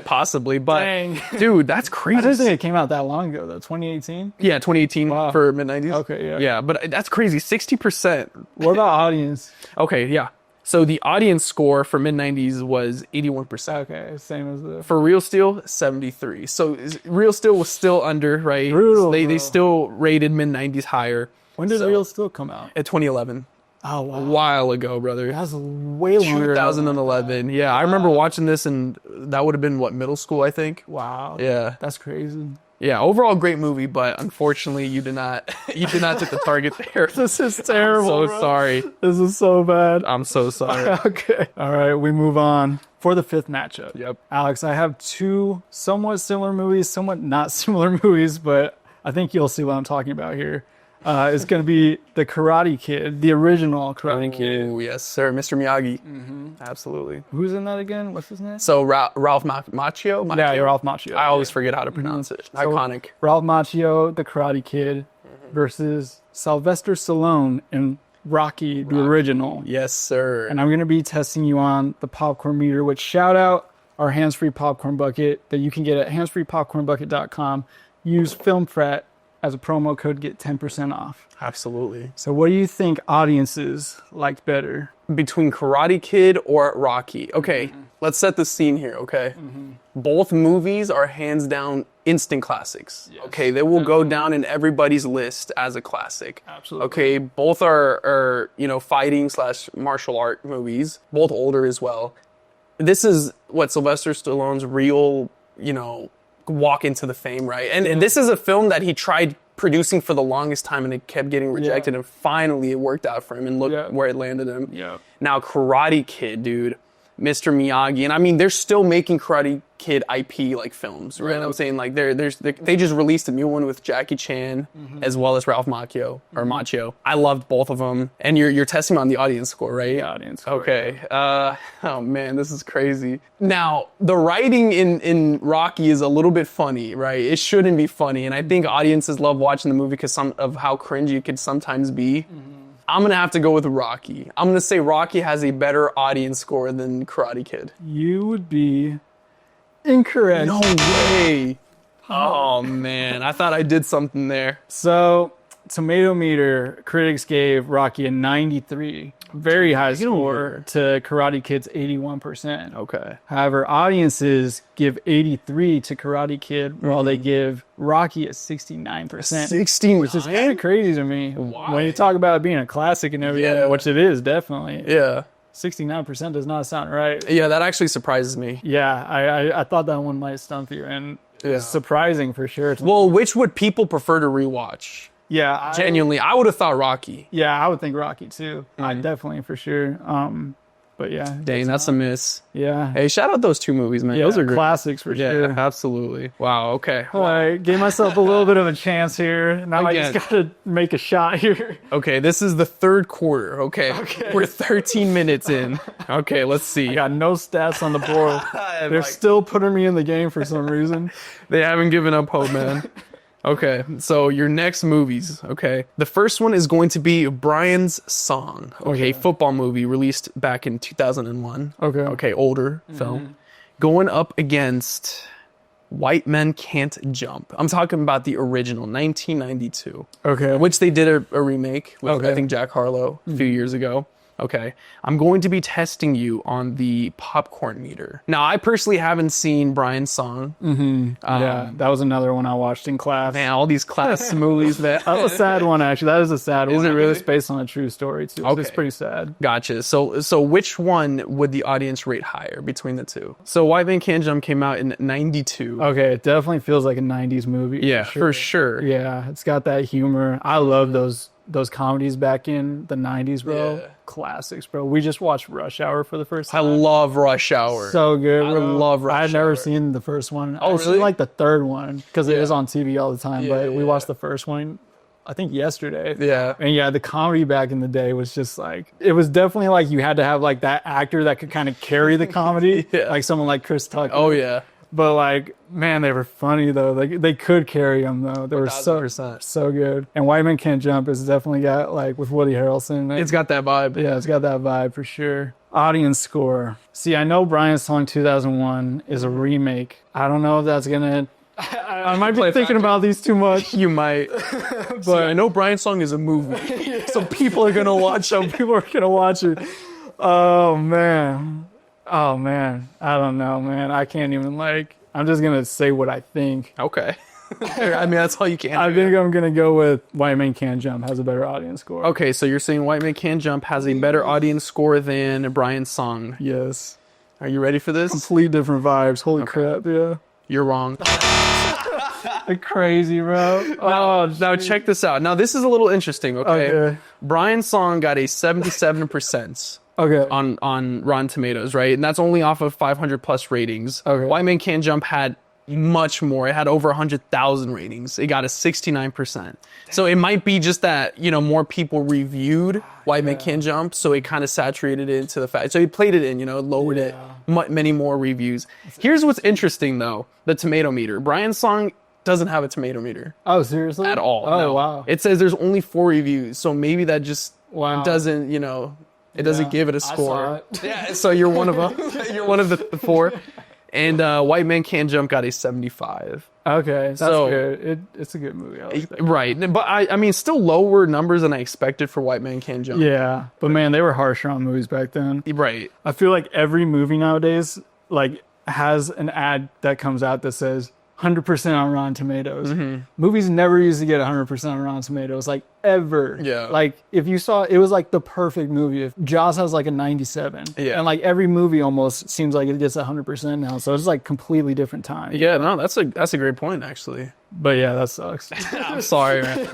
[SPEAKER 1] possibly, but
[SPEAKER 2] dang.
[SPEAKER 1] Dude, that's crazy.
[SPEAKER 2] I didn't think it came out that long ago though. 2018.
[SPEAKER 1] Yeah, 2018 for mid-90s.
[SPEAKER 2] Okay,
[SPEAKER 1] yeah, but that's crazy. 60%.
[SPEAKER 2] What about audience?
[SPEAKER 1] Okay, yeah. So the audience score for mid-90s was 81%.
[SPEAKER 2] Okay, same as the...
[SPEAKER 1] For Real Steel, 73. So Real Steel was still under, right?
[SPEAKER 2] Brutal,
[SPEAKER 1] they still rated mid-90s higher.
[SPEAKER 2] When did Real Steel come out?
[SPEAKER 1] At 2011.
[SPEAKER 2] Oh, wow.
[SPEAKER 1] A while ago, brother.
[SPEAKER 2] That's way longer.
[SPEAKER 1] 2011. Yeah, I remember watching this, and that would have been, middle school, I think?
[SPEAKER 2] Wow.
[SPEAKER 1] Yeah.
[SPEAKER 2] That's crazy.
[SPEAKER 1] Yeah, overall great movie, but unfortunately you did not hit the target there.
[SPEAKER 2] This is terrible.
[SPEAKER 1] I'm so sorry.
[SPEAKER 2] This is so bad.
[SPEAKER 1] I'm so sorry.
[SPEAKER 2] Okay. All right, we move on. For the fifth matchup.
[SPEAKER 1] Yep.
[SPEAKER 2] Alex, I have two somewhat similar movies, somewhat not similar movies, but I think you'll see what I'm talking about here. It's going to be The Karate Kid, the original Karate Kid.
[SPEAKER 1] Oh, yes, sir. Mr. Miyagi. Absolutely.
[SPEAKER 2] Who's in that again? What's his name?
[SPEAKER 1] So Ralph Macchio?
[SPEAKER 2] Yeah, you're Ralph Macchio.
[SPEAKER 1] I always forget how to pronounce it.
[SPEAKER 2] So,
[SPEAKER 1] iconic.
[SPEAKER 2] Ralph Macchio, The Karate Kid, versus Sylvester Stallone in Rocky, the original.
[SPEAKER 1] Yes, sir.
[SPEAKER 2] And I'm going to be testing you on the popcorn meter, which shout out our hands-free popcorn bucket that you can get at handsfreepopcornbucket.com. Use FilmFrat as a promo code, get 10% off.
[SPEAKER 1] Absolutely.
[SPEAKER 2] So what do you think audiences liked better?
[SPEAKER 1] Between Karate Kid or Rocky. Okay, let's set the scene here, okay? Both movies are hands down instant classics. Yes. Okay, they will go down in everybody's list as a classic.
[SPEAKER 2] Absolutely.
[SPEAKER 1] Okay, both are fighting / martial art movies, both older as well. This is what Sylvester Stallone's real, walk into the fame, right? And this is a film that he tried producing for the longest time, and it kept getting rejected, and finally it worked out for him, and look where it landed him.
[SPEAKER 2] Yeah.
[SPEAKER 1] Now, Karate Kid, dude, Mr. Miyagi, and I mean, they're still making Karate Kid IP like films, right? I'm saying like they just released a new one with Jackie Chan as well as Ralph Macchio or Macchio. I loved both of them, and you're testing on the audience score, right?
[SPEAKER 2] The audience score.
[SPEAKER 1] Okay. Oh man, this is crazy. Now the writing in Rocky is a little bit funny, right? It shouldn't be funny, and I think audiences love watching the movie because of how cringy it could sometimes be. I'm going to have to go with Rocky. I'm going to say Rocky has a better audience score than Karate Kid.
[SPEAKER 2] You would be incorrect.
[SPEAKER 1] No way. Oh, man. I thought I did something there.
[SPEAKER 2] So, Tomato Meter, critics gave Rocky a 93. Very high score to Karate Kid's 81%.
[SPEAKER 1] Okay.
[SPEAKER 2] However, audiences give 83 to Karate Kid, while they give Rocky a 69%.
[SPEAKER 1] 69?
[SPEAKER 2] Which is kind of crazy to me.
[SPEAKER 1] Why?
[SPEAKER 2] When you talk about it being a classic and everything, which it is, definitely.
[SPEAKER 1] Yeah.
[SPEAKER 2] 69% does not sound right.
[SPEAKER 1] Yeah, that actually surprises me.
[SPEAKER 2] Yeah, I thought that one might stump you, and it's surprising for sure.
[SPEAKER 1] Well, which would people prefer to rewatch?
[SPEAKER 2] Yeah,
[SPEAKER 1] Genuinely, I would have thought Rocky.
[SPEAKER 2] Yeah, I would think Rocky too. I definitely for sure. But yeah,
[SPEAKER 1] dang, that's a miss.
[SPEAKER 2] Yeah.
[SPEAKER 1] Hey, shout out those two movies, man.
[SPEAKER 2] Yeah,
[SPEAKER 1] those are great.
[SPEAKER 2] Classics for sure.
[SPEAKER 1] Yeah, absolutely. Wow. Okay.
[SPEAKER 2] All right, gave myself a little bit of a chance here. Now I just gotta make a shot here.
[SPEAKER 1] Okay, this is the third quarter. Okay, we're 13 minutes in. Okay, let's see.
[SPEAKER 2] I got no stats on the board. They're still putting me in the game for some reason.
[SPEAKER 1] They haven't given up hope, man. Okay, so your next movies, okay. The first one is going to be Brian's Song, okay, football movie released back in 2001. Okay, older film. Going up against White Men Can't Jump. I'm talking about the original, 1992.
[SPEAKER 2] Okay.
[SPEAKER 1] Which they did a remake with, I think, Jack Harlow a few years ago. Okay, I'm going to be testing you on the popcorn meter. Now, I personally haven't seen Brian's Song.
[SPEAKER 2] Yeah, that was another one I watched in class.
[SPEAKER 1] Man, all these class movies. That's
[SPEAKER 2] a sad one, actually. That is a sad one.
[SPEAKER 1] Is it really?
[SPEAKER 2] It's based on a true story, too. Okay. It's pretty sad.
[SPEAKER 1] Gotcha. So which one would the audience rate higher between the two? So White Man Can't Jump came out in 92.
[SPEAKER 2] Okay, it definitely feels like a 90s movie.
[SPEAKER 1] Yeah, for sure.
[SPEAKER 2] Yeah, it's got that humor. I love those comedies back in the 90s, bro.
[SPEAKER 1] Yeah.
[SPEAKER 2] Classics, bro. We just watched Rush Hour for the first time.
[SPEAKER 1] I love Rush Hour.
[SPEAKER 2] So good.
[SPEAKER 1] I love Rush Hour.
[SPEAKER 2] I'd never seen the first one.
[SPEAKER 1] Oh,
[SPEAKER 2] I've
[SPEAKER 1] really?
[SPEAKER 2] seen like the third one because it is on TV all the time. But we watched the first one. I think yesterday.
[SPEAKER 1] Yeah.
[SPEAKER 2] And yeah, the comedy back in the day was just like, it was definitely like you had to have like that actor that could kind of carry the comedy,
[SPEAKER 1] Yeah.
[SPEAKER 2] like someone like Chris Tucker.
[SPEAKER 1] Oh yeah.
[SPEAKER 2] But like, man, they were funny though. Like they could carry them though. They were
[SPEAKER 1] 1000%.
[SPEAKER 2] so good. And White Men Can't Jump has definitely got like with Woody Harrelson.
[SPEAKER 1] It's got that vibe.
[SPEAKER 2] Yeah, it's got that vibe for sure. Audience score. See, I know Brian's Song 2001 is a remake. I don't know if that's gonna. I might be thinking about these too much.
[SPEAKER 1] You might. But I know Brian's Song is a movie. So people are gonna watch them.
[SPEAKER 2] People are gonna watch it. Oh man. I don't know, man. I can't even like. I'm just gonna say what I think.
[SPEAKER 1] Okay. I mean, that's all you can.
[SPEAKER 2] I think I'm gonna go with White Men Can't Jump has a better audience score.
[SPEAKER 1] Okay, so you're saying White Man Can't Jump has a better audience score than Brian's Song.
[SPEAKER 2] Yes.
[SPEAKER 1] Are you ready for this?
[SPEAKER 2] Complete different vibes. Holy crap, yeah.
[SPEAKER 1] You're wrong.
[SPEAKER 2] Like crazy, bro. Oh,
[SPEAKER 1] Now check this out. Now this is a little interesting, okay?
[SPEAKER 2] Okay.
[SPEAKER 1] Brian's Song got a 77%
[SPEAKER 2] Okay.
[SPEAKER 1] on Rotten Tomatoes, right? And that's only off of 500 plus ratings.
[SPEAKER 2] Okay.
[SPEAKER 1] White Man Can't Jump had much more. It had over 100,000 ratings. It got a 69%. So it might be just that, you know, more people reviewed White Man Can't Jump, so it kind of saturated it into the fact. So he played it in, you know, lowered it, many more reviews. Here's what's interesting though, the tomato meter. Brian's Song doesn't have a tomato meter
[SPEAKER 2] Oh, seriously?
[SPEAKER 1] at all.
[SPEAKER 2] Oh,
[SPEAKER 1] no.
[SPEAKER 2] wow.
[SPEAKER 1] It says there's only 4 reviews, so maybe that just
[SPEAKER 2] Wow.
[SPEAKER 1] doesn't, you know, it doesn't give it a
[SPEAKER 2] I saw
[SPEAKER 1] score.
[SPEAKER 2] it.
[SPEAKER 1] Yeah, so you're one of them. You're one of the 4. And White Man Can't Jump got a 75.
[SPEAKER 2] Okay, that's
[SPEAKER 1] So-
[SPEAKER 2] good. It's a good movie. I like that.
[SPEAKER 1] Right. But I mean, still lower numbers than I expected for White Man Can't Jump.
[SPEAKER 2] Yeah, but man, they were harsher on movies back then.
[SPEAKER 1] Right.
[SPEAKER 2] I feel like every movie nowadays like has an ad that comes out that says 100% on Rotten Tomatoes.
[SPEAKER 1] Mm-hmm.
[SPEAKER 2] Movies never used to get 100% on Rotten Tomatoes, like ever.
[SPEAKER 1] Yeah.
[SPEAKER 2] Like if you saw, it was like the perfect movie. If Jaws has like a 97,
[SPEAKER 1] Yeah.
[SPEAKER 2] and like every movie almost seems like it gets 100% now. So it's like completely different time.
[SPEAKER 1] Yeah, no, that's a great point, actually.
[SPEAKER 2] But yeah, that sucks.
[SPEAKER 1] I'm sorry, man.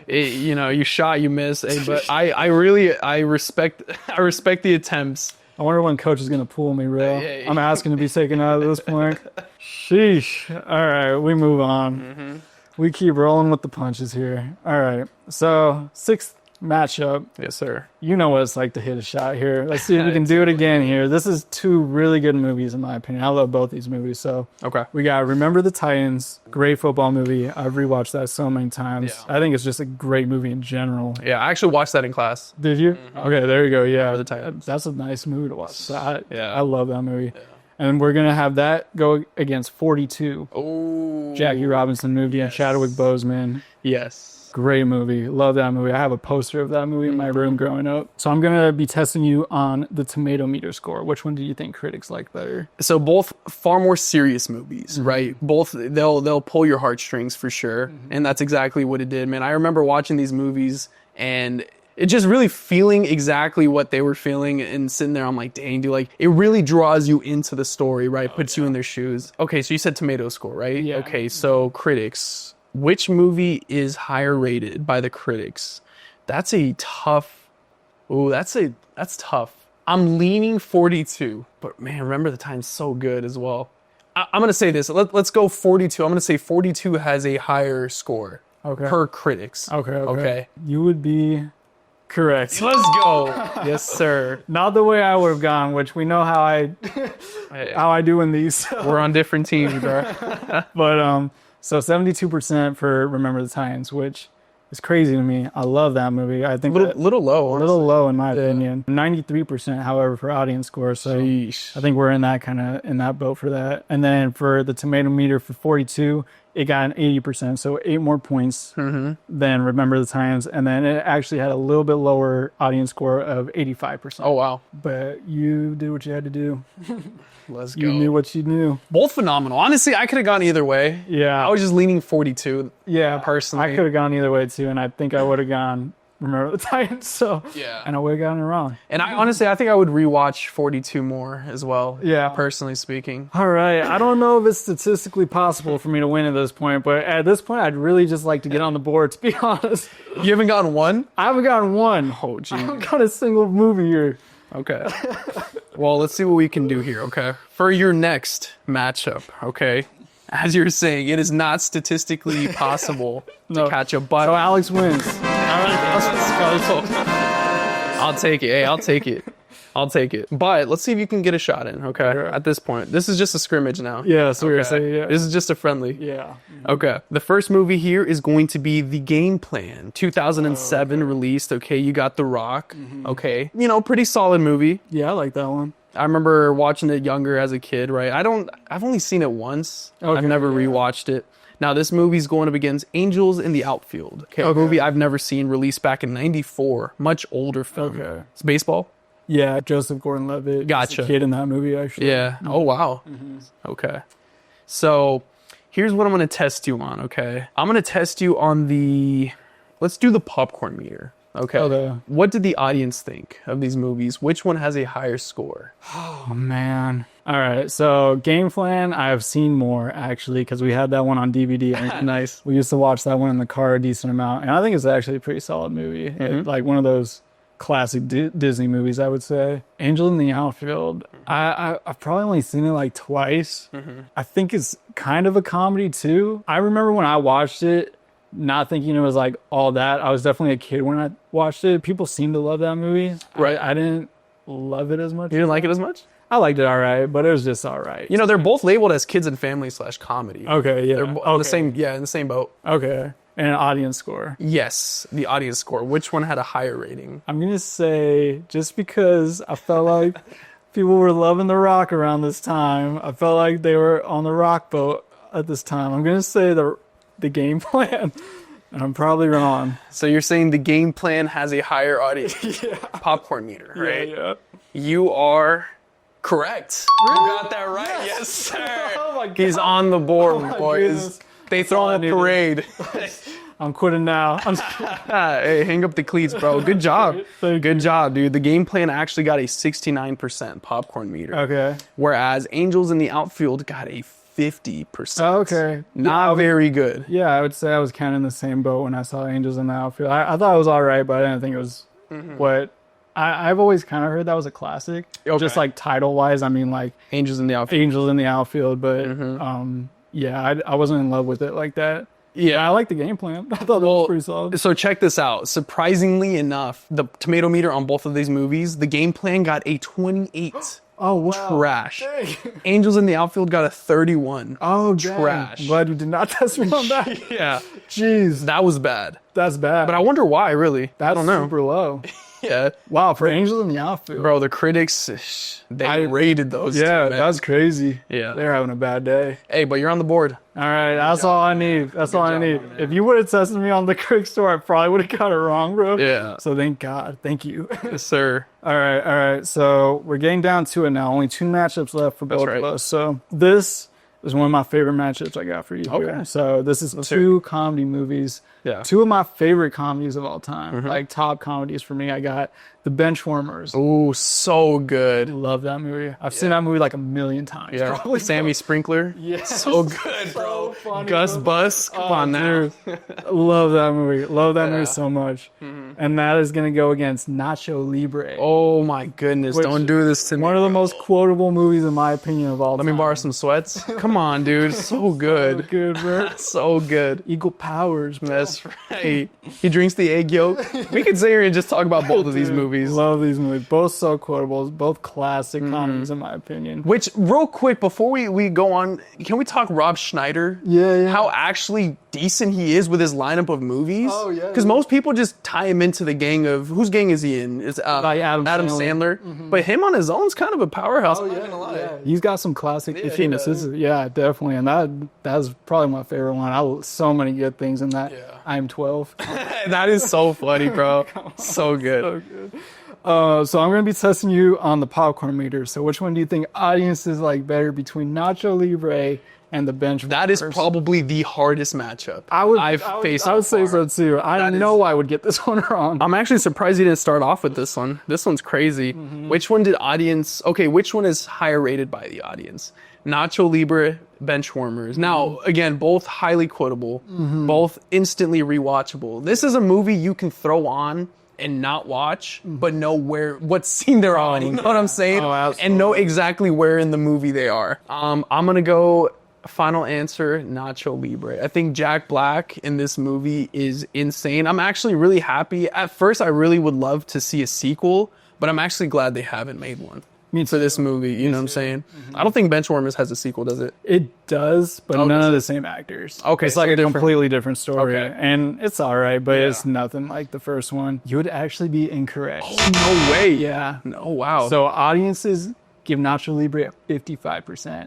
[SPEAKER 1] You know, you shot, you missed. But I respect the attempts.
[SPEAKER 2] I wonder when coach is gonna pull me, bro.
[SPEAKER 1] Yeah.
[SPEAKER 2] I'm asking to be taken out at this point. Sheesh. All right, we move on.
[SPEAKER 1] Mm-hmm.
[SPEAKER 2] We keep rolling with the punches here. All right. So 6th matchup.
[SPEAKER 1] Yes, sir.
[SPEAKER 2] You know what it's like to hit a shot here. Let's see if we can do it again here. This is 2 really good movies in my opinion. I love both these movies. So
[SPEAKER 1] Okay.
[SPEAKER 2] we got Remember the Titans, great football movie. I've rewatched that so many times.
[SPEAKER 1] Yeah.
[SPEAKER 2] I think it's just a great movie in general.
[SPEAKER 1] Yeah, I actually watched that in class.
[SPEAKER 2] Did you? Okay, there you go. Yeah,
[SPEAKER 1] Remember the Titans.
[SPEAKER 2] that's a nice movie to watch. So
[SPEAKER 1] Yeah.
[SPEAKER 2] I love that movie. And we're gonna have that go against 42,
[SPEAKER 1] Oh.
[SPEAKER 2] Jackie Robinson movie and Chadwick Boseman.
[SPEAKER 1] Yes.
[SPEAKER 2] Great movie. Love that movie. I have a poster of that movie in my room growing up. So I'm gonna be testing you on the tomato meter score. Which one do you think critics like better?
[SPEAKER 1] So both far more serious movies, right? Both they'll pull your heartstrings for sure, and that's exactly what it did, man. I remember watching these movies and it just really feeling exactly what they were feeling and sitting there. I'm like, dang, dude, like it really draws you into the story, right? Puts you in their shoes. Okay, so you said tomato score, right?
[SPEAKER 2] Yeah.
[SPEAKER 1] Okay, so critics, which movie is higher rated by the critics? That's a tough. Ooh, that's tough. I'm leaning 42, but man, Remember the Time's so good as well. I'm gonna say this. Let's go 42. I'm gonna say 42 has a higher score per critics.
[SPEAKER 2] Okay. You would be correct.
[SPEAKER 1] Let's go. Yes, sir.
[SPEAKER 2] Not the way I would have gone, which we know how I do in these.
[SPEAKER 1] We're on different teams, bro.
[SPEAKER 2] But so 72% for Remember the Titans, which is crazy to me. I love that movie. I think
[SPEAKER 1] Little low.
[SPEAKER 2] a little low in my opinion. 93%, however, for audience score. So
[SPEAKER 1] Sheesh.
[SPEAKER 2] I think we're in that boat for that. And then for the tomato meter for 42, it got an 80%, so 8 more points than Remember the Times. And then it actually had a little bit lower audience score of 85%.
[SPEAKER 1] Oh wow.
[SPEAKER 2] But you did what you had to do.
[SPEAKER 1] Let's go.
[SPEAKER 2] You knew what you knew.
[SPEAKER 1] Both phenomenal. Honestly, I could have gone either way.
[SPEAKER 2] Yeah.
[SPEAKER 1] I was just leaning 42.
[SPEAKER 2] Yeah,
[SPEAKER 1] personally.
[SPEAKER 2] I could have gone either way too, and I think I would have gone Remember the Titans. So
[SPEAKER 1] Yeah.
[SPEAKER 2] and I would have gotten it wrong.
[SPEAKER 1] And I think I would rewatch 42 more as well.
[SPEAKER 2] Yeah.
[SPEAKER 1] Personally speaking.
[SPEAKER 2] All right, I don't know if it's statistically possible for me to win at this point, but at this point, I'd really just like to get on the board. To be honest,
[SPEAKER 1] You haven't gotten one?
[SPEAKER 2] I haven't gotten one.
[SPEAKER 1] Oh, gee.
[SPEAKER 2] I haven't got a single movie here.
[SPEAKER 1] Okay. Well, let's see what we can do here, okay? For your next matchup, okay? As you're saying, it is not statistically possible
[SPEAKER 2] No.
[SPEAKER 1] to catch a butt.
[SPEAKER 2] So Alex wins.
[SPEAKER 1] I'll take it. Hey, I'll take it. I'll take it. But let's see if you can get a shot in, okay? At this point. This is just a scrimmage now.
[SPEAKER 2] Yeah, that's what you're saying. Yeah.
[SPEAKER 1] This is just a friendly.
[SPEAKER 2] Yeah.
[SPEAKER 1] Okay. The first movie here is going to be The Game Plan. 2007 released. Okay, you got The Rock. Okay. You know, pretty solid movie.
[SPEAKER 2] Yeah, I like that one.
[SPEAKER 1] I remember watching it younger as a kid, right? I've only seen it once.
[SPEAKER 2] Okay,
[SPEAKER 1] I've never rewatched it. Now, this movie's going up against Angels in the Outfield. Okay, a movie I've never seen, released back in 94. Much older film.
[SPEAKER 2] Okay.
[SPEAKER 1] It's baseball?
[SPEAKER 2] Yeah, Joseph Gordon-Levitt.
[SPEAKER 1] Gotcha.
[SPEAKER 2] Was a kid in that movie, actually.
[SPEAKER 1] Yeah. Oh, wow. Okay. So, here's what I'm going to test you on, okay? I'm going to test you on let's do the popcorn meter. Okay.
[SPEAKER 2] Okay.
[SPEAKER 1] What did the audience think of these movies? Which one has a higher score?
[SPEAKER 2] Oh, man. All right. So, Game Plan, I have seen more, actually, because we had that one on DVD. And
[SPEAKER 1] Nice.
[SPEAKER 2] we used to watch that one in the car a decent amount. And I think it's actually a pretty solid movie. Like one of those classic Disney movies, I would say. Angel in the Outfield. I've probably only seen it like twice. I think it's kind of a comedy, too. I remember when I watched it, not thinking it was like all that. I was definitely a kid when I watched it. People seem to love that movie.
[SPEAKER 1] Right.
[SPEAKER 2] I didn't love it as much.
[SPEAKER 1] You didn't like it as much?
[SPEAKER 2] I liked it all right, but it was just all right.
[SPEAKER 1] You know, they're both labeled as kids and family / comedy.
[SPEAKER 2] Okay, yeah.
[SPEAKER 1] They're in the same, in the same boat.
[SPEAKER 2] Okay. And an audience score.
[SPEAKER 1] Yes, the audience score. Which one had a higher rating?
[SPEAKER 2] I'm going to say, just because I felt like people were loving The Rock around this time, I felt like they were on the Rock boat at this time. I'm going to say the Game Plan. And I'm probably wrong.
[SPEAKER 1] So you're saying The Game Plan has a higher audience popcorn meter, right?
[SPEAKER 2] Yeah.
[SPEAKER 1] You are correct. You got that right. Yes, sir.
[SPEAKER 2] Oh my God.
[SPEAKER 1] He's on the board,
[SPEAKER 2] my
[SPEAKER 1] boys.
[SPEAKER 2] goodness.
[SPEAKER 1] They throw a parade.
[SPEAKER 2] I'm quitting now.
[SPEAKER 1] Hey, hang up the cleats, bro. Good job. Good job, dude. The Game Plan actually got a 69% popcorn meter.
[SPEAKER 2] Okay.
[SPEAKER 1] Whereas Angels in the Outfield got a 50%.
[SPEAKER 2] Okay.
[SPEAKER 1] Not very good.
[SPEAKER 2] Yeah, I would say I was kind of in the same boat when I saw Angels in the Outfield. I thought it was all right, but I didn't think it was what I've always kind of heard that was a classic.
[SPEAKER 1] Okay.
[SPEAKER 2] Just like title wise, I mean like
[SPEAKER 1] Angels in the Outfield.
[SPEAKER 2] Angels in the Outfield, but yeah, I wasn't in love with it like that. Yeah, I like the Game Plan. I thought that was pretty solid.
[SPEAKER 1] So check this out. Surprisingly enough, the tomato meter on both of these movies, The Game Plan got a 28.
[SPEAKER 2] Oh, wow.
[SPEAKER 1] Trash.
[SPEAKER 2] Dang.
[SPEAKER 1] Angels in the Outfield got a 31.
[SPEAKER 2] Oh, dang.
[SPEAKER 1] Trash.
[SPEAKER 2] I'm glad you did not test me on that.
[SPEAKER 1] Yeah.
[SPEAKER 2] Jeez.
[SPEAKER 1] That was bad.
[SPEAKER 2] That's bad.
[SPEAKER 1] But I wonder why, really. I don't know.
[SPEAKER 2] Super low.
[SPEAKER 1] Yeah.
[SPEAKER 2] Wow, for Angels in the Outfield.
[SPEAKER 1] Bro, the critics, they rated those.
[SPEAKER 2] Yeah,
[SPEAKER 1] two, man.
[SPEAKER 2] that's crazy.
[SPEAKER 1] Yeah.
[SPEAKER 2] They're having a bad day.
[SPEAKER 1] Hey, but you're on the board.
[SPEAKER 2] All right, that's all I need. That's all I need. If you would have tested me on the critic store, I probably would have got it wrong, bro.
[SPEAKER 1] Yeah.
[SPEAKER 2] So thank God. Thank you.
[SPEAKER 1] Yes, sir.
[SPEAKER 2] All right. So we're getting down to it now. Only 2 matchups left for both
[SPEAKER 1] right.
[SPEAKER 2] of us. So this is one of my favorite matchups I got for you.
[SPEAKER 1] Okay.
[SPEAKER 2] Here. So this is 2 comedy movies.
[SPEAKER 1] Yeah.
[SPEAKER 2] 2 of my favorite comedies of all time. Like top comedies for me. I got The Benchwarmers.
[SPEAKER 1] Ooh, so good.
[SPEAKER 2] Love that movie. I've seen that movie like a million times.
[SPEAKER 1] Yeah.
[SPEAKER 2] Probably.
[SPEAKER 1] Sammy Sprinkler.
[SPEAKER 2] Yeah.
[SPEAKER 1] So good, bro.
[SPEAKER 2] Funny,
[SPEAKER 1] Gus
[SPEAKER 2] bro.
[SPEAKER 1] Bus. Come on now.
[SPEAKER 2] Dude, love that movie. Love that movie so much. And that is going to go against Nacho Libre.
[SPEAKER 1] Oh my goodness.
[SPEAKER 2] Which-
[SPEAKER 1] Don't do this to me.
[SPEAKER 2] One of the most quotable movies, in my opinion, of all
[SPEAKER 1] Let
[SPEAKER 2] time.
[SPEAKER 1] me borrow some sweats. Come on, dude. So good.
[SPEAKER 2] Good, bro.
[SPEAKER 1] So good.
[SPEAKER 2] Eagle powers, bro.
[SPEAKER 1] That's right. He drinks the egg yolk. We could sit here and just talk about both of these
[SPEAKER 2] Dude,
[SPEAKER 1] movies.
[SPEAKER 2] Love these movies. Both so quotable. Both classic comedies, in my opinion.
[SPEAKER 1] Which, real quick, before we go on, can we talk Rob Schneider?
[SPEAKER 2] Yeah.
[SPEAKER 1] How actually decent he is with his lineup of movies.
[SPEAKER 2] Oh, yeah.
[SPEAKER 1] Because most people just tie him into the gang of, whose gang is he in? It's
[SPEAKER 2] Like Adam
[SPEAKER 1] Sandler. But him on his own is kind of a powerhouse. I'm not gonna lie.
[SPEAKER 2] Yeah. He's got some classic
[SPEAKER 1] he
[SPEAKER 2] itchiness.
[SPEAKER 1] does.
[SPEAKER 2] Yeah, definitely. And that's probably my favorite one. So many good things in that.
[SPEAKER 1] Yeah.
[SPEAKER 2] I'm 12.
[SPEAKER 1] That is so funny, bro. So good.
[SPEAKER 2] So I'm going to be testing you on the popcorn meter. So which one do you think audiences like better between Nacho Libre and the Benchwarmers?
[SPEAKER 1] That is probably the hardest matchup I've faced.
[SPEAKER 2] I would say
[SPEAKER 1] so far.
[SPEAKER 2] so too. I know I would get this one wrong.
[SPEAKER 1] I'm actually surprised you didn't start off with this one. This one's crazy. Which one did audience... Okay, which one is higher rated by the audience? Nacho Libre, Benchwarmers. Now, again, both highly quotable, both instantly rewatchable. This is a movie you can throw on and not watch, but know what scene they're on. You know what I'm saying?
[SPEAKER 2] Oh, absolutely.
[SPEAKER 1] And know exactly where in the movie they are. I'm gonna go Final answer, Nacho Libre. I think Jack Black in this movie is insane. I'm actually really happy. At first, I really would love to see a sequel, but I'm actually glad they haven't made one. For this movie, you know what I'm saying? I don't think Benchwarmers has a sequel, does it?
[SPEAKER 2] It does, but none of the same actors.
[SPEAKER 1] Okay,
[SPEAKER 2] it's like a completely different story,
[SPEAKER 1] Okay.
[SPEAKER 2] and it's all right, but it's nothing like the first one. You would actually be incorrect.
[SPEAKER 1] Oh, no way.
[SPEAKER 2] Yeah.
[SPEAKER 1] No, wow.
[SPEAKER 2] So audiences give Nacho Libre 55%.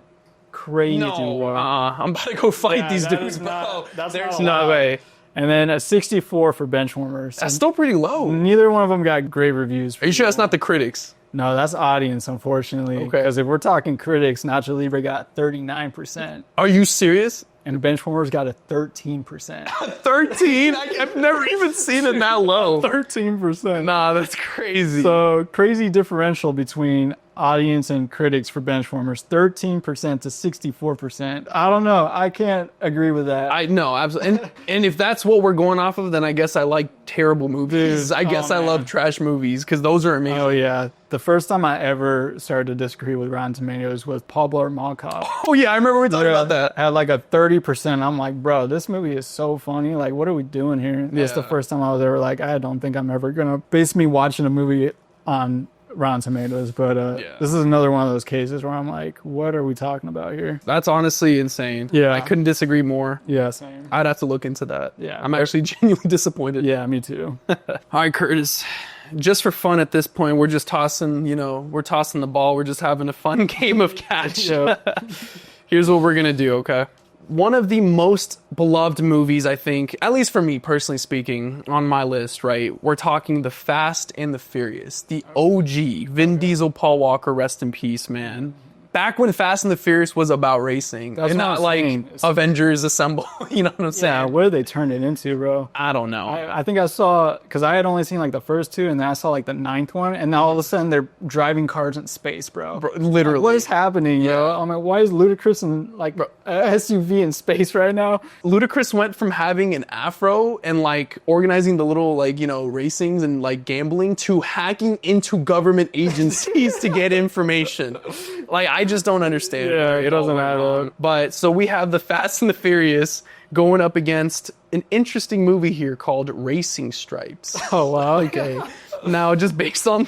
[SPEAKER 2] Crazy.
[SPEAKER 1] I'm about to go fight these
[SPEAKER 2] that
[SPEAKER 1] dudes,
[SPEAKER 2] is
[SPEAKER 1] bro.
[SPEAKER 2] not- that's
[SPEAKER 1] There's
[SPEAKER 2] not
[SPEAKER 1] no
[SPEAKER 2] allowed.
[SPEAKER 1] way.
[SPEAKER 2] And then a 64 for Benchwarmers.
[SPEAKER 1] That's still pretty low.
[SPEAKER 2] Neither one of them got great reviews.
[SPEAKER 1] Are you sure that's not the critics?
[SPEAKER 2] No, that's audience, unfortunately.
[SPEAKER 1] Okay.
[SPEAKER 2] Because if we're talking critics, Nacho Libre got 39%,
[SPEAKER 1] Are you serious?
[SPEAKER 2] and Benchwarmers got a 13%.
[SPEAKER 1] 13? I've never even seen it that low.
[SPEAKER 2] 13%.
[SPEAKER 1] Nah, that's crazy.
[SPEAKER 2] So crazy differential between audience and critics for Benchwarmers, 13% to 64%. I don't know. I can't agree with that.
[SPEAKER 1] I know, absolutely. And if that's what we're going off of, then I guess I like terrible movies. I guess I love trash movies because those are amazing.
[SPEAKER 2] Oh yeah. The first time I ever started to disagree with Rotten Tomatoes was Pablo Mall Cop.
[SPEAKER 1] Oh yeah, I remember we talked about that.
[SPEAKER 2] Had like a 30%. I'm like, bro, this movie is so funny. Like, what are we doing here? That's the
[SPEAKER 1] Yeah.
[SPEAKER 2] first time I was ever like, I don't think I'm ever gonna base me watching a movie on Rotten Tomatoes. But this is another one of those cases where I'm like, what are we talking about here?
[SPEAKER 1] That's honestly insane.
[SPEAKER 2] Yeah.
[SPEAKER 1] I couldn't disagree more.
[SPEAKER 2] Yeah, same.
[SPEAKER 1] I'd have to look into that.
[SPEAKER 2] Yeah.
[SPEAKER 1] I'm actually genuinely disappointed.
[SPEAKER 2] Yeah, me too.
[SPEAKER 1] All right, Curtis. Just for fun at this point, we're just tossing, we're tossing the ball. We're just having a fun game of catch. Here's what we're going to do, okay? One of the most beloved movies, I think, at least for me personally speaking, on my list, right? We're talking The Fast and the Furious, the OG, Vin Diesel, Paul Walker, rest in peace, man. Back when Fast and the Furious was about racing,
[SPEAKER 2] That's
[SPEAKER 1] and
[SPEAKER 2] what
[SPEAKER 1] not
[SPEAKER 2] I'm
[SPEAKER 1] like
[SPEAKER 2] saying.
[SPEAKER 1] Avengers Assemble, you know what I'm saying?
[SPEAKER 2] Yeah, what did they turn it into, bro?
[SPEAKER 1] I don't know.
[SPEAKER 2] I think I saw, because I had only seen like the first two, and then I saw like the ninth one, and now all of a sudden they're driving cars in space, bro.
[SPEAKER 1] Literally.
[SPEAKER 2] What is happening, yo? I'm like, why is Ludacris in like a SUV in space right now?
[SPEAKER 1] Ludacris went from having an afro and like organizing the little like, racings and like gambling to hacking into government agencies to get information. Like, I just don't understand.
[SPEAKER 2] Yeah, it doesn't add up.
[SPEAKER 1] But so we have The Fast and the Furious going up against an interesting movie here called Racing Stripes.
[SPEAKER 2] Oh, wow, okay.
[SPEAKER 1] Now, just based on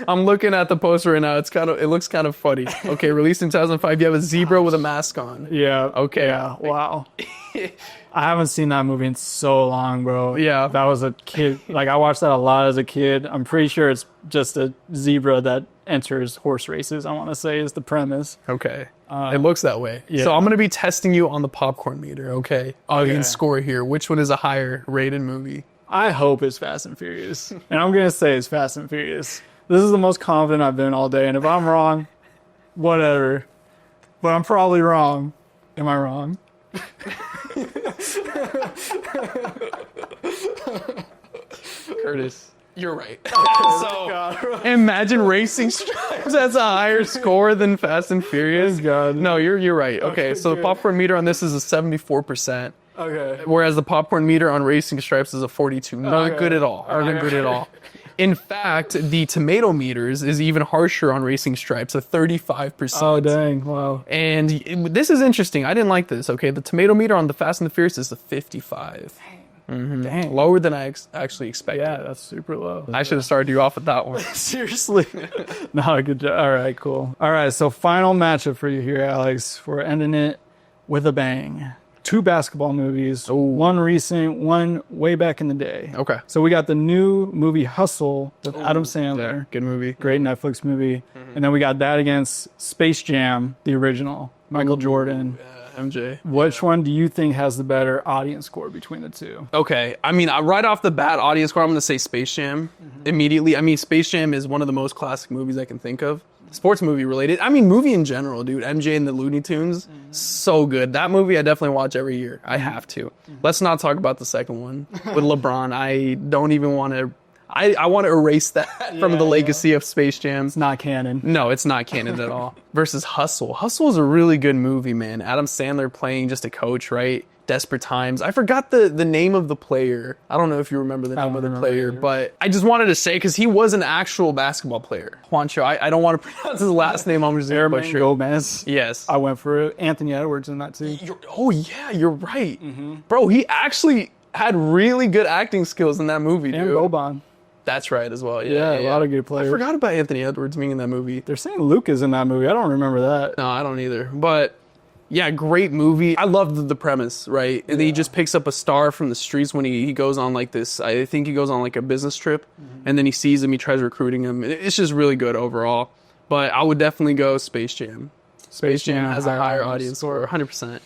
[SPEAKER 1] I'm looking at the poster right now. It looks kind of funny. Okay, released in 2005. You have a zebra with a mask on.
[SPEAKER 2] Yeah.
[SPEAKER 1] Okay.
[SPEAKER 2] Yeah, wow. I haven't seen that movie in so long, bro.
[SPEAKER 1] Yeah.
[SPEAKER 2] That was a kid. Like, I watched that a lot as a kid. I'm pretty sure it's just a zebra that enters horse races, I want to say, is the premise.
[SPEAKER 1] Okay. It looks that way.
[SPEAKER 2] yeah.
[SPEAKER 1] So I'm going to be testing you on the popcorn meter, okay? You can score here. Which one is a higher rated movie?
[SPEAKER 2] I hope it's Fast and Furious. And I'm going to say it's Fast and Furious. This is the most confident I've been all day. And if I'm wrong, whatever. But I'm probably wrong. Am I wrong?
[SPEAKER 1] Curtis, you're right. So imagine Racing Stripes has a higher score than Fast and Furious.
[SPEAKER 2] God.
[SPEAKER 1] No, you're right. Okay, so the
[SPEAKER 2] good.
[SPEAKER 1] popcorn meter on this is a 74%.
[SPEAKER 2] Okay.
[SPEAKER 1] Whereas the popcorn meter on Racing Stripes is a 42. Not
[SPEAKER 2] Okay.
[SPEAKER 1] good at all. Not good at all. In fact, the tomato meters is even harsher on Racing Stripes, a 35%.
[SPEAKER 2] Oh, dang. Wow.
[SPEAKER 1] And this is interesting. I didn't like this. Okay, the tomato meter on the Fast and the Furious is a 55.
[SPEAKER 2] Dang.
[SPEAKER 1] Lower than I actually expected.
[SPEAKER 2] Yeah, that's super low.
[SPEAKER 1] I should have started you off with that one.
[SPEAKER 2] Seriously. No, good job. All right, cool. All right, so final matchup for you here, Alex. We're ending it with a bang. 2 basketball movies, one recent, one way back in the day.
[SPEAKER 1] Okay.
[SPEAKER 2] So we got the new movie Hustle with Adam Sandler.
[SPEAKER 1] Good movie.
[SPEAKER 2] Great Netflix movie. And then we got that against Space Jam, the original, Michael Jordan.
[SPEAKER 1] MJ.
[SPEAKER 2] Which one do you think has the better audience score between the two?
[SPEAKER 1] Okay. I mean, right off the bat, audience score, I'm going to say Space Jam immediately. I mean, Space Jam is one of the most classic movies I can think of. Sports movie related. I mean, movie in general, dude. MJ and the Looney Tunes. So good. That movie I definitely watch every year. I have to. Let's not talk about the second one with LeBron. I don't even want to. I want to erase that from the legacy of Space Jam.
[SPEAKER 2] It's not canon.
[SPEAKER 1] No, it's not canon at all. Versus Hustle. Hustle is a really good movie, man. Adam Sandler playing just a coach, right? Desperate Times. I forgot the name of the player. I don't know if you remember the name of the player, but I just wanted to say, because he was an actual basketball player. Juancho, I don't want to pronounce his last name. I'm just going to butcher.
[SPEAKER 2] Gomez.
[SPEAKER 1] Yes.
[SPEAKER 2] I went for it. Anthony Edwards in that too.
[SPEAKER 1] Oh, yeah, you're right. Bro, he actually had really good acting skills in that movie, dude.
[SPEAKER 2] And Boban.
[SPEAKER 1] That's right as well.
[SPEAKER 2] Yeah, a lot of good players.
[SPEAKER 1] I forgot about Anthony Edwards being in that movie.
[SPEAKER 2] They're saying Luke is in that movie. I don't remember that.
[SPEAKER 1] No, I don't either. But yeah, great movie. I loved the premise, right? And he just picks up a star from the streets when he goes on like this, I think he goes on like a business trip, and then he sees him, he tries recruiting him. It's just really good overall. But I would definitely go Space Jam. Space Jam has a higher audience score, 100%.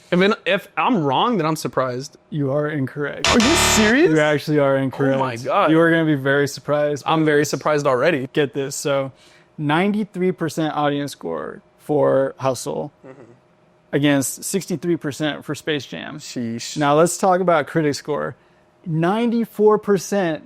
[SPEAKER 1] If I'm wrong, then I'm surprised.
[SPEAKER 2] You are incorrect.
[SPEAKER 1] Are you serious?
[SPEAKER 2] You actually are incorrect.
[SPEAKER 1] Oh my God.
[SPEAKER 2] You are going to be very surprised.
[SPEAKER 1] I'm very surprised already.
[SPEAKER 2] Get this. So 93% audience score for Hustle against 63% for Space Jam.
[SPEAKER 1] Sheesh.
[SPEAKER 2] Now let's talk about critic score. 94%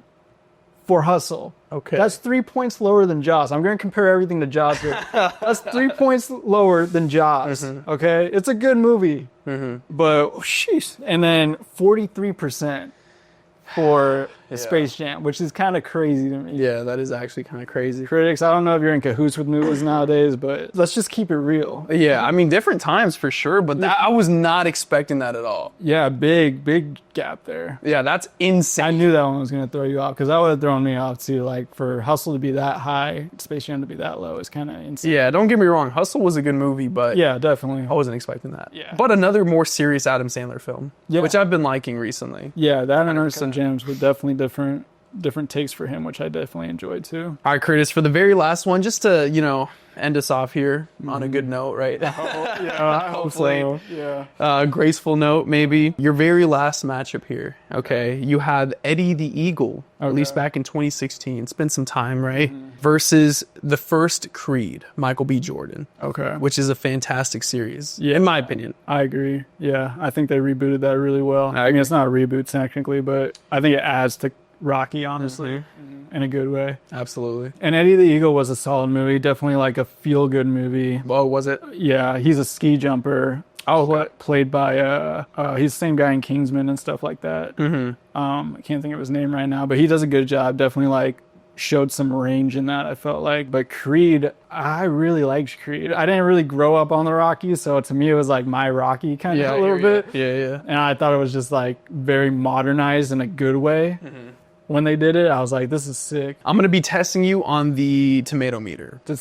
[SPEAKER 2] for Hustle.
[SPEAKER 1] Okay.
[SPEAKER 2] That's 3 points lower than Jaws. I'm going to compare everything to Jaws here. That's 3 points lower than Jaws. Okay? It's a good movie. But, sheesh. And then 43% for Space Jam, which is kind of crazy to me.
[SPEAKER 1] Yeah, that is actually kind of crazy.
[SPEAKER 2] Critics, I don't know if you're in cahoots with movies nowadays, but let's just keep it real.
[SPEAKER 1] Yeah, I mean, different times for sure, but I was not expecting that at all.
[SPEAKER 2] Yeah, big gap there.
[SPEAKER 1] Yeah, that's insane.
[SPEAKER 2] I knew that one was going to throw you off, because that would have thrown me off too. Like, for Hustle to be that high, Space Jam to be that low is kind of insane.
[SPEAKER 1] Yeah, don't get me wrong. Hustle was a good movie, but
[SPEAKER 2] yeah, definitely.
[SPEAKER 1] I wasn't expecting that.
[SPEAKER 2] Yeah.
[SPEAKER 1] But another more serious Adam Sandler film, which I've been liking recently.
[SPEAKER 2] Yeah, that and Uncut Gems were definitely different takes for him, which I definitely enjoyed too.
[SPEAKER 1] All right, Curtis, for the very last one, just to, end us off here on a good note, right?
[SPEAKER 2] I hope so. Yeah.
[SPEAKER 1] Graceful note, maybe. Your very last matchup here, okay? You have Eddie the Eagle, released back in 2016. It's been some time, right? Versus the first Creed, Michael B. Jordan.
[SPEAKER 2] Okay.
[SPEAKER 1] Which is a fantastic series, in my opinion.
[SPEAKER 2] I agree. Yeah, I think they rebooted that really well. I mean, it's not a reboot technically, but I think it adds to Rocky, honestly, in a good way.
[SPEAKER 1] Absolutely.
[SPEAKER 2] And Eddie the Eagle was a solid movie, definitely like a feel-good movie.
[SPEAKER 1] Oh, was it?
[SPEAKER 2] Yeah, he's a ski jumper. Played by he's the same guy in Kingsman and stuff like that. I can't think of his name right now, but he does a good job. Definitely like showed some range in that, I felt like. But Creed, I really liked Creed. I didn't really grow up on the Rockies, so to me it was like my Rocky kind of a little bit.
[SPEAKER 1] Yeah.
[SPEAKER 2] And I thought it was just like very modernized in a good way. When they did it, I was like, this is sick.
[SPEAKER 1] I'm going to be testing you on the tomato meter. The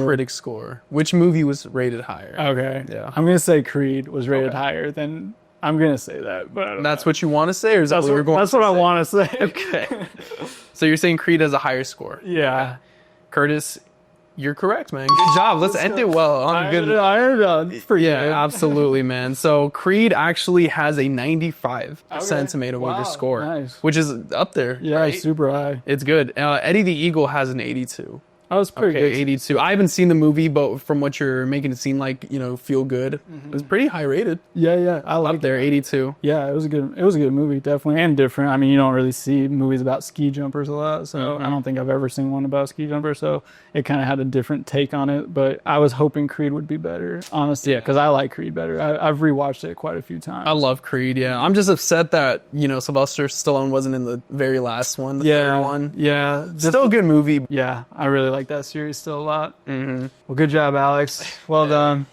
[SPEAKER 1] critic score. Which movie was rated higher?
[SPEAKER 2] Okay.
[SPEAKER 1] Yeah.
[SPEAKER 2] I'm going to say Creed was rated higher than... I'm going to say that, but I don't know.
[SPEAKER 1] What you want to say, or is that what we're going to say?
[SPEAKER 2] That's what I want to say.
[SPEAKER 1] Okay. So you're saying Creed has a higher score?
[SPEAKER 2] Yeah.
[SPEAKER 1] Curtis, you're correct, man. Good job. Let's end it well on a good... Absolutely, man. So Creed actually has a 95% tomato meter score, which is up there.
[SPEAKER 2] Yeah,
[SPEAKER 1] right?
[SPEAKER 2] super high.
[SPEAKER 1] It's good. Eddie the Eagle has an 82.
[SPEAKER 2] Oh, it's pretty good.
[SPEAKER 1] 82. I haven't seen the movie, but from what you're making it seem like, feel good. It's pretty high rated.
[SPEAKER 2] Yeah. I like
[SPEAKER 1] up there, 82.
[SPEAKER 2] Yeah, it was a good movie, definitely, and different. I mean, you don't really see movies about ski jumpers a lot, so I don't think I've ever seen one about ski jumpers, so it kind of had a different take on it, but I was hoping Creed would be better, honestly. Yeah, because I like Creed better. I've rewatched it quite a few times.
[SPEAKER 1] I love Creed, yeah. I'm just upset that, Sylvester Stallone wasn't in the very last one, the third one.
[SPEAKER 2] Yeah.
[SPEAKER 1] Still a good movie.
[SPEAKER 2] Yeah, I really like that series still a lot. Well, good job, Alex. Well done.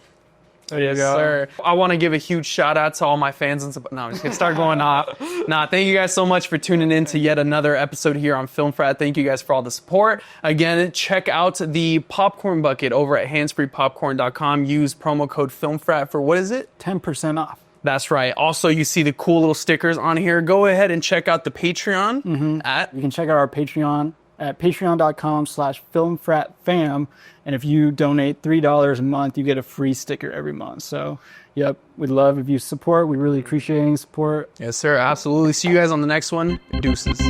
[SPEAKER 2] There you go.
[SPEAKER 1] Sir. I want to give a huge shout out to all my fans and no, I'm just gonna start going off. Thank you guys so much for tuning in to yet another episode here on Film Frat. Thank you guys for all the support. Again, check out the popcorn bucket over at handsfreepopcorn.com. Use promo code FilmFrat for what is it?
[SPEAKER 2] 10% off.
[SPEAKER 1] That's right. Also, you see the cool little stickers on here. Go ahead and check out the Patreon
[SPEAKER 2] You can check out our Patreon at patreon.com/filmfratfam. And if you donate $3 a month, you get a free sticker every month. So, we'd love if you support. We really appreciate any support.
[SPEAKER 1] Yes, sir. Absolutely. See you guys on the next one. Deuces.